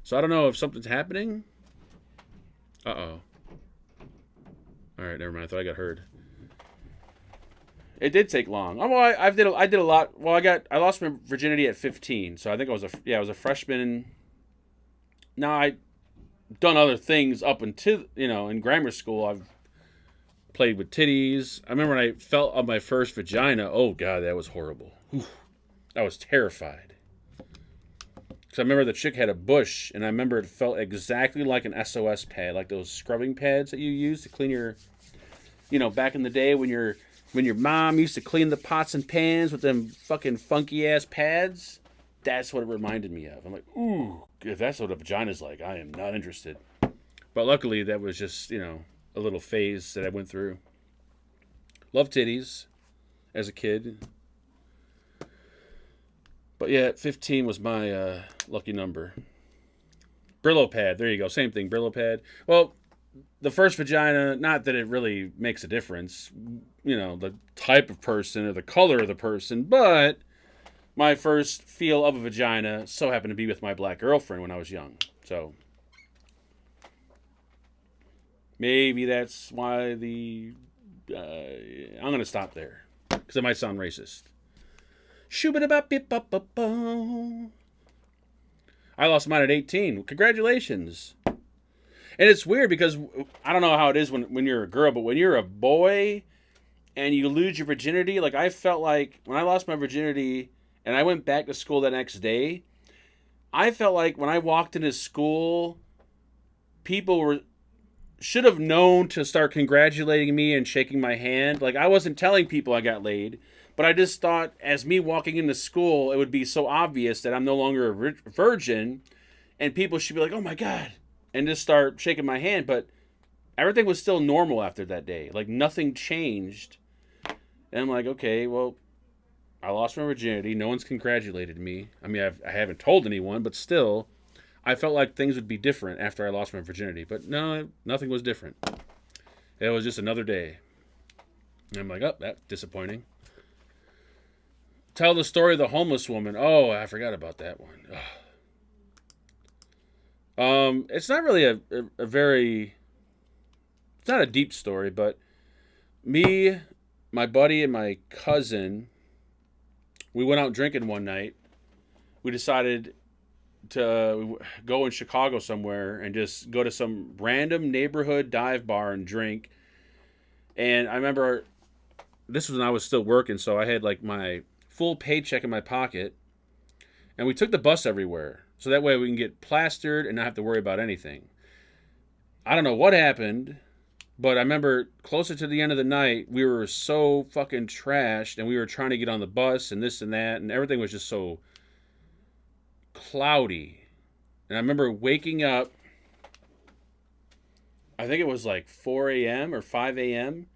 So I don't know if something's happening. Uh-oh. All right, never mind. I thought I got heard. It did take long. Oh, well, I did a lot. Well, I lost my virginity at 15, so I think I was a freshman. Now I done other things up until in grammar school. I've played with titties. I remember when I felt on my first vagina. Oh God, that was horrible. Whew. I was terrified. Because I remember the chick had a bush, and I remember it felt exactly like an SOS pad, like those scrubbing pads that you use to clean your, back in the day when your mom used to clean the pots and pans with them fucking funky ass pads. That's what it reminded me of. I'm like, ooh, if that's what a vagina's like, I am not interested. But luckily, that was just, a little phase that I went through. Loved titties as a kid. But yeah, 15 was my lucky number. Brillo pad, there you go. Same thing, Brillo pad. Well, the first vagina, not that it really makes a difference, the type of person or the color of the person, but my first feel of a vagina so happened to be with my black girlfriend when I was young. So maybe that's why I'm going to stop there because it might sound racist. I lost mine at 18. Congratulations. And it's weird because I don't know how it is when you're a girl, but when you're a boy and you lose your virginity, like I felt like when I lost my virginity and I went back to school the next day, I felt like when I walked into school, people should have known to start congratulating me and shaking my hand. Like I wasn't telling people I got laid, but I just thought as me walking into school, it would be so obvious that I'm no longer a virgin and people should be like, oh my God, and just start shaking my hand. But everything was still normal after that day. Like nothing changed. And I'm like, okay, well, I lost my virginity. No one's congratulated me. I mean, I haven't told anyone, but still, I felt like things would be different after I lost my virginity. But no, nothing was different. It was just another day. And I'm like, oh, that's disappointing. Tell the story of the homeless woman. Oh, I forgot about that one. It's not really a very... It's not a deep story, but me, my buddy, and my cousin, we went out drinking one night. We decided to go in Chicago somewhere and just go to some random neighborhood dive bar and drink. And I remember this was when I was still working, so I had like my full paycheck in my pocket. And we took the bus everywhere. So that way we can get plastered and not have to worry about anything. I don't know what happened, but I remember closer to the end of the night, we were so fucking trashed and we were trying to get on the bus and this and that, and everything was just so cloudy. And I remember waking up, I think it was like 4 a.m. or 5 a.m.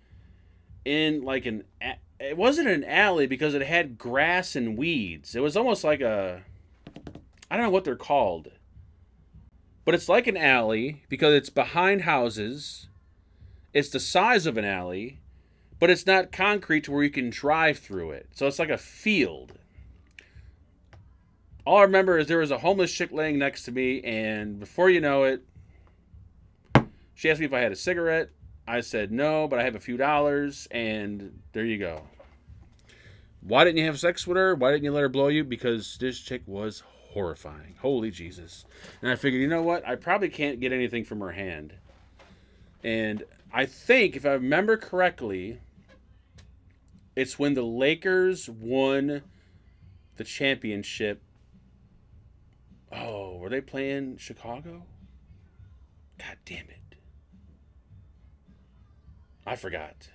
in like it wasn't an alley because it had grass and weeds. It was almost like I don't know what they're called. But it's like an alley because it's behind houses. It's the size of an alley, but it's not concrete to where you can drive through it. So it's like a field. All I remember is there was a homeless chick laying next to me, and before you know it, she asked me if I had a cigarette. I said no, but I have a few dollars, and there you go. Why didn't you have sex with her? Why didn't you let her blow you? Because this chick was horrifying. Holy Jesus. And I figured, you know what? I probably can't get anything from her hand. And I think, if I remember correctly, it's when the Lakers won the championship Were they playing Chicago? God damn it. I forgot.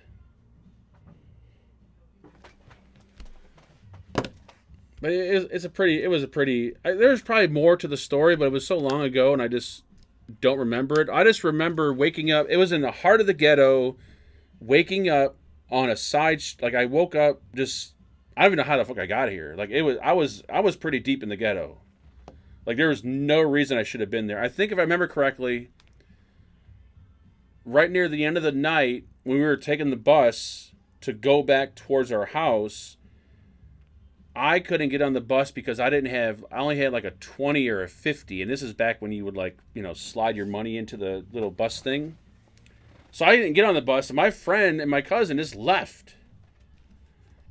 But it was a pretty. There's probably more to the story, but it was so long ago, and I just don't remember it. I just remember waking up. It was in the heart of the ghetto, waking up on a side. Like I woke up just. I don't even know how the fuck I got here. Like it was. I was pretty deep in the ghetto. Like there was no reason I should have been there. I think if I remember correctly, right near the end of the night when we were taking the bus to go back towards our house. I couldn't get on the bus because I only had like a 20 or a 50. And this is back when you would slide your money into the little bus thing. So I didn't get on the bus. And my friend and my cousin just left.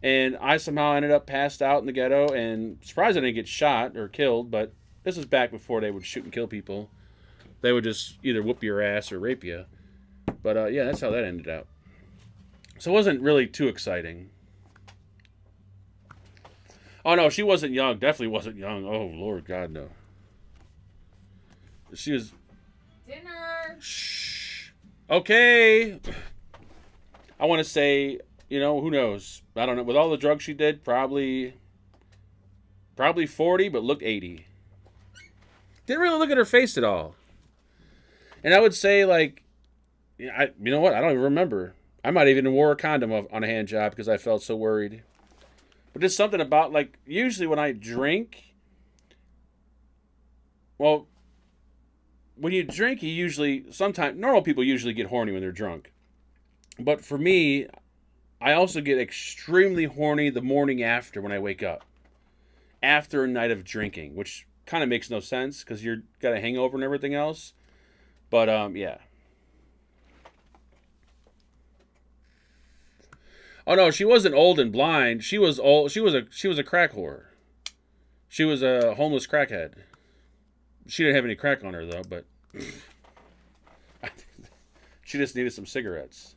And I somehow ended up passed out in the ghetto. And surprised I didn't get shot or killed. But this was back before they would shoot and kill people. They would just either whoop your ass or rape you. But yeah, that's how that ended up. So it wasn't really too exciting. Oh, no, she wasn't young. Definitely wasn't young. Oh, Lord God, no. She was... Dinner! Shh. Okay. I want to say, who knows? I don't know. With all the drugs she did, probably 40, but looked 80. Didn't really look at her face at all. And I would say, you know what? I don't even remember. I might even wore a condom on a hand job because I felt so worried. But just something about, usually when I drink, well, when you drink, normal people usually get horny when they're drunk. But for me, I also get extremely horny the morning after when I wake up. After a night of drinking, which kind of makes no sense because you've got a hangover and everything else. But, yeah. Oh no, she wasn't old and blind. She was old. She was a crack whore. She was a homeless crackhead. She didn't have any crack on her though, but she just needed some cigarettes.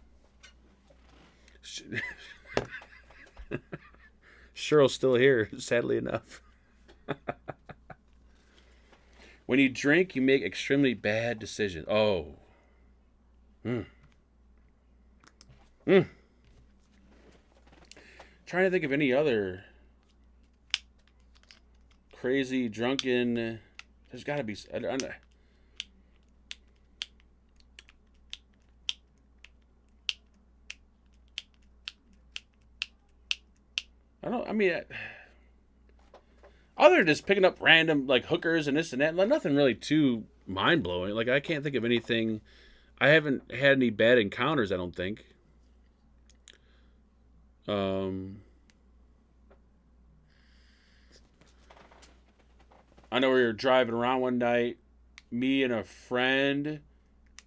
Cheryl's still here, sadly enough. When you drink, you make extremely bad decisions. Oh. Trying to think of any other crazy drunken. There's got to be. I don't. I mean, other than just picking up random hookers and this and that, nothing really too mind blowing. I can't think of anything. I haven't had any bad encounters. I don't think. I know we were driving around one night, me and a friend,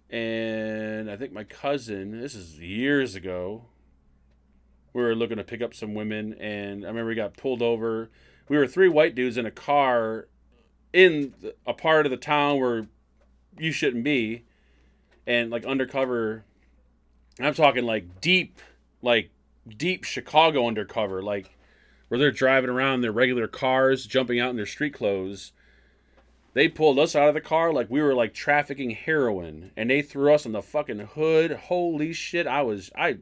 and I think my cousin, this is years ago, we were looking to pick up some women, and I remember we got pulled over. We were 3 white dudes in a car in a part of the town where you shouldn't be, and undercover, I'm talking deep Chicago undercover, where they're driving around in their regular cars, jumping out in their street clothes. They pulled us out of the car like we were trafficking heroin, and they threw us on the fucking hood. Holy shit, I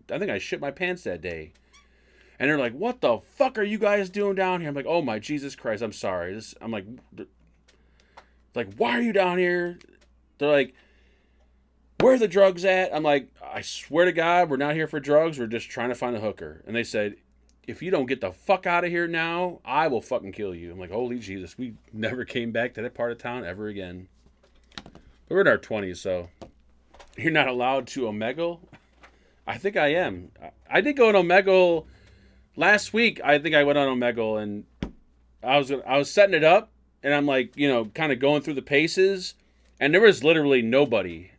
think I shit my pants that day. And they're like, "What the fuck are you guys doing down here?" I'm like, "Oh my Jesus Christ, I'm sorry." I'm like, "Why are you down here?" They're like, "Where are the drugs at?" I'm like, "I swear to God, we're not here for drugs. We're just trying to find a hooker." And they said, "If you don't get the fuck out of here now, I will fucking kill you." I'm like, holy Jesus. We never came back to that part of town ever again. But we're in our 20s, so you're not allowed to Omegle? I think I am. I did go on Omegle last week. I think I went on Omegle, and I was setting it up, and I'm kind of going through the paces, and there was literally nobody.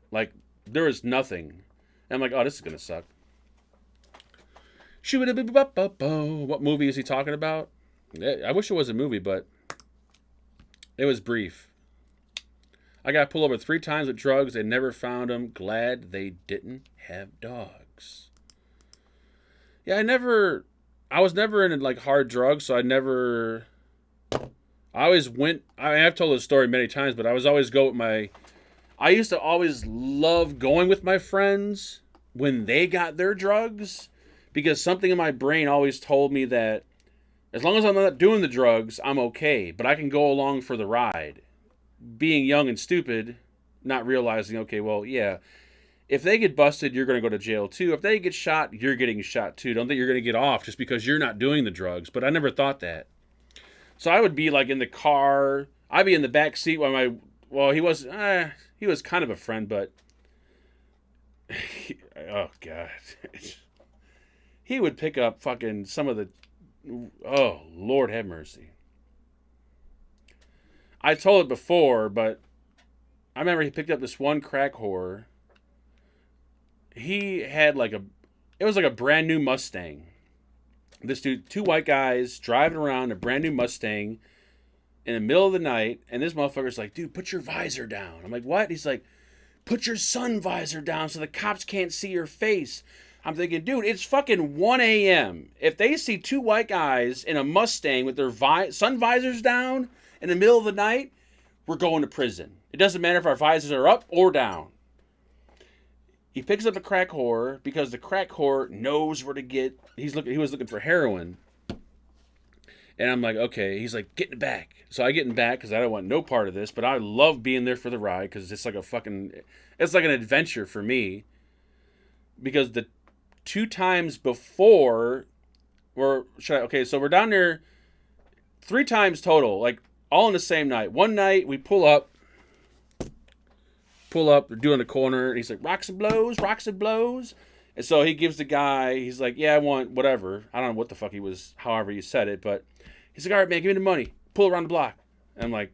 There was nothing. And I'm like, oh, this is going to suck. What movie is he talking about? I wish it was a movie, but it was brief. I got pulled over 3 times with drugs. They never found them. Glad they didn't have dogs. Yeah, I was never into hard drugs, so I always went. I've told this story many times, but I was always go with my. I used to always love going with my friends when they got their drugs, because something in my brain always told me that as long as I'm not doing the drugs, I'm okay. But I can go along for the ride. Being young and stupid, not realizing, okay, well, yeah, if they get busted, you're going to go to jail too. If they get shot, you're getting shot too. Don't think you're going to get off just because you're not doing the drugs. But I never thought that. So I would be like in the car. I'd be in the back seat while he was kind of a friend, but oh god, he would pick up fucking some of the, oh Lord have mercy. I told it before, but I remember he picked up this one crack whore. He had it was like a brand new Mustang. This dude, two white guys driving around a brand new Mustang in the middle of the night, and this motherfucker's like, dude, put your visor down. I'm like, what? He's like, put your sun visor down so the cops can't see your face. I'm thinking, dude, it's fucking 1 a.m. If they see two white guys in a Mustang with their sun visors down in the middle of the night, we're going to prison. It doesn't matter if our visors are up or down. He picks up a crack whore because the crack whore knows where to get. He was looking for heroin. And I'm like, okay. He's like, get in the back. So I get in the back because I don't want no part of this. But I love being there for the ride because it's like it's like an adventure for me. Because the 2 times before, so we're down there 3 times total, like all in the same night. One night we pull up, we're doing the corner, and he's like, rocks and blows. And so he gives the guy, he's like, yeah, I want whatever. I don't know what the fuck he was, however you said it, but he's like, all right, man, give me the money. Pull around the block. And I'm like,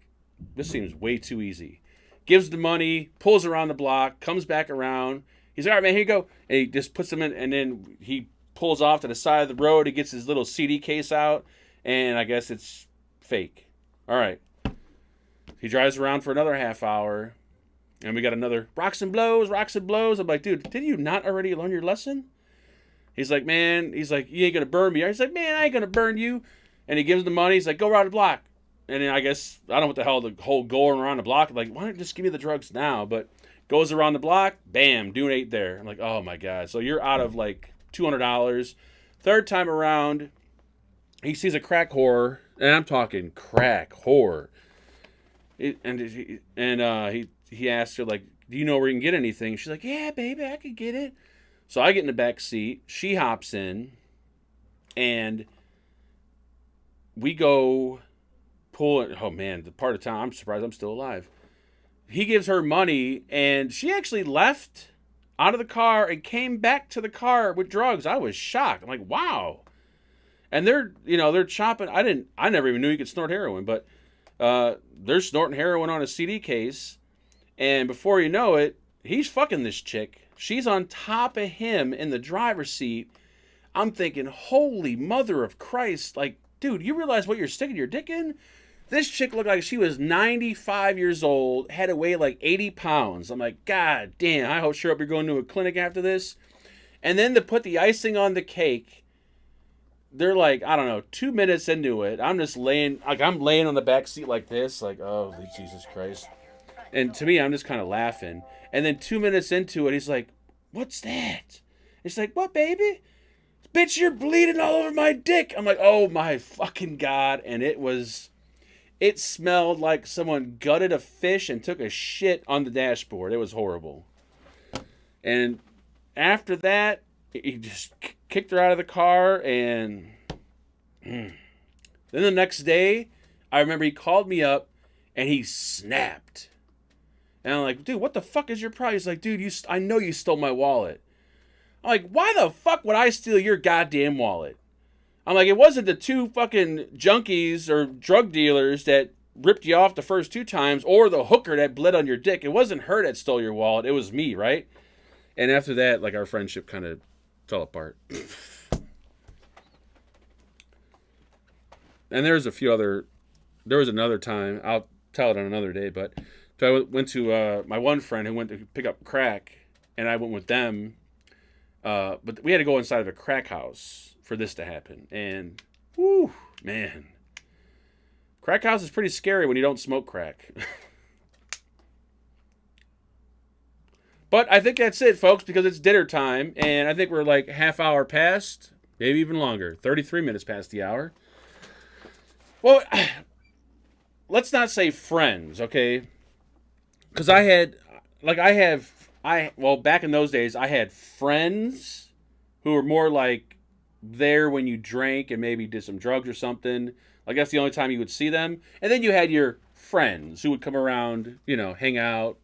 this seems way too easy. Gives the money, pulls around the block, comes back around. He's like, all right, man, here you go. And he just puts them in, and then he pulls off to the side of the road. He gets his little CD case out, and I guess it's fake. All right. He drives around for another half hour. And we got another rocks and blows. I'm like, dude, did you not already learn your lesson? He's like, man, you ain't going to burn me. He's like, man, I ain't going to burn you. And he gives him the money. He's like, go around the block. And then I guess, I don't know what the hell, the whole going around the block. I'm like, why don't you just give me the drugs now? But goes around the block, bam, doing 8 there. I'm like, oh my God. So you're out of like $200. Third time around, he sees a crack whore. And I'm talking crack whore. He asked her, like, do you know where you can get anything? She's like, yeah, baby, I could get it. So I get in the back seat. She hops in. And we go pull it. Oh, man, the part of town, I'm surprised I'm still alive. He gives her money, and she actually left out of the car and came back to the car with drugs. I was shocked. I'm like, wow. And they're chopping. I never even knew you could snort heroin, but they're snorting heroin on a CD case. And before you know it, he's fucking this chick. She's on top of him in the driver's seat. I'm thinking, holy mother of Christ. Like, dude, you realize what you're sticking your dick in? This chick looked like she was 95 years old, had to weigh like 80 pounds. I'm like, God damn, I sure hope you're going to a clinic after this. And then to put the icing on the cake, they're like, I don't know, 2 minutes into it. I'm laying on the back seat like this, like, oh, Jesus Christ. And to me, I'm just kind of laughing. And then 2 minutes into it, he's like, what's that? It's like, what, baby? Bitch, you're bleeding all over my dick. I'm like, oh my fucking God. And it smelled like someone gutted a fish and took a shit on the dashboard. It was horrible. And after that, he just kicked her out of the car. And then the next day, I remember he called me up and he snapped. And I'm like, dude, what the fuck is your problem? He's like, dude, I know you stole my wallet. I'm like, why the fuck would I steal your goddamn wallet? I'm like, it wasn't the 2 fucking junkies or drug dealers that ripped you off the first 2 times or the hooker that bled on your dick. It wasn't her that stole your wallet. It was me, right? And after that, like, our friendship kind of fell apart. And there was another time, I'll tell it on another day, but so I went to my one friend who went to pick up crack, and I went with them. But we had to go inside of a crack house for this to happen. And, whoo, man. Crack house is pretty scary when you don't smoke crack. But I think that's it, folks, because it's dinner time, and I think we're like half hour past, maybe even longer, 33 minutes past the hour. Well, let's not say friends, okay? Because back in those days, I had friends who were more like there when you drank and maybe did some drugs or something. Like, that's the only time you would see them. And then you had your friends who would come around, hang out,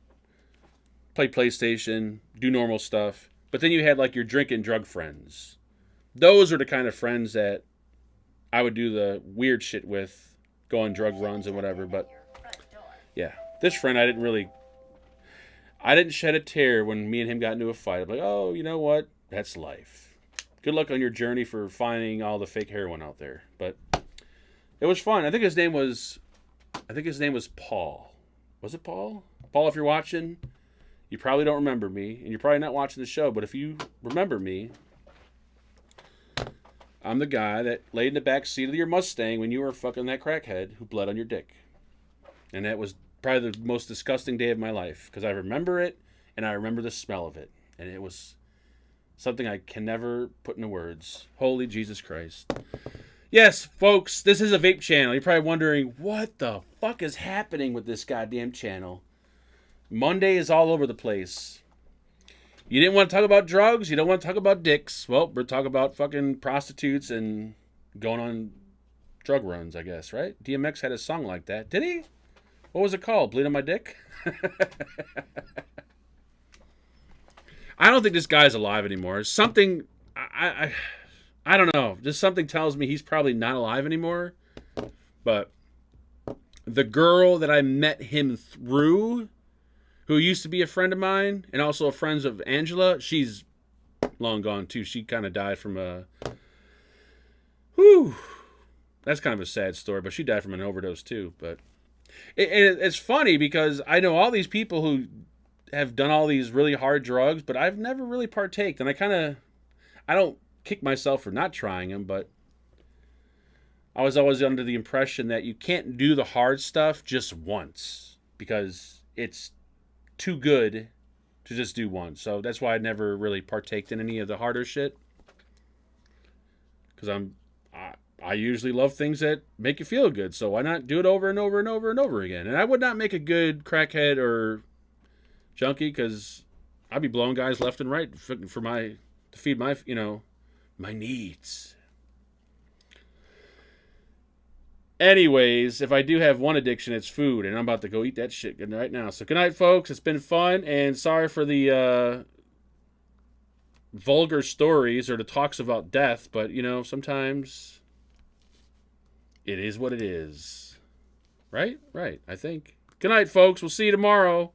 play PlayStation, do normal stuff. But then you had like your drink and drug friends. Those are the kind of friends that I would do the weird shit with, go on drug runs and whatever. But yeah, this friend I didn't shed a tear when me and him got into a fight. I'm like, oh, you know what? That's life. Good luck on your journey for finding all the fake heroin out there. But it was fun. I think his name was Paul. Was it Paul? Paul, if you're watching, you probably don't remember me, and you're probably not watching the show, but if you remember me, I'm the guy that laid in the back seat of your Mustang when you were fucking that crackhead who bled on your dick. And that was probably the most disgusting day of my life, because I remember it, and I remember the smell of it. And it was something I can never put into words. Holy Jesus Christ. Yes, folks, this is a vape channel. You're probably wondering, what the fuck is happening with this goddamn channel? Monday is all over the place. You didn't want to talk about drugs? You don't want to talk about dicks? Well, we're talking about fucking prostitutes and going on drug runs, I guess, right? DMX had a song like that. Did he? What was it called? Bleed on My Dick? I don't think this guy's alive anymore. Something... I don't know. Just something tells me he's probably not alive anymore. But the girl that I met him through, who used to be a friend of mine, and also a friend of Angela, she's long gone too. She kind of died from a... Whew. That's kind of a sad story, but she died from an overdose too. But it's funny because I know all these people who have done all these really hard drugs, but I've never really partaked. And I don't kick myself for not trying them, but I was always under the impression that you can't do the hard stuff just once because it's too good to just do once. So that's why I never really partaked in any of the harder shit, because I usually love things that make you feel good, so why not do it over and over and over and over again? And I would not make a good crackhead or junkie, because I'd be blowing guys left and right to feed my my needs. Anyways, if I do have one addiction, it's food, and I'm about to go eat that shit right now. So good night, folks. It's been fun, and sorry for the vulgar stories or the talks about death, but sometimes it is what it is. Right, I think. Good night, folks. We'll see you tomorrow.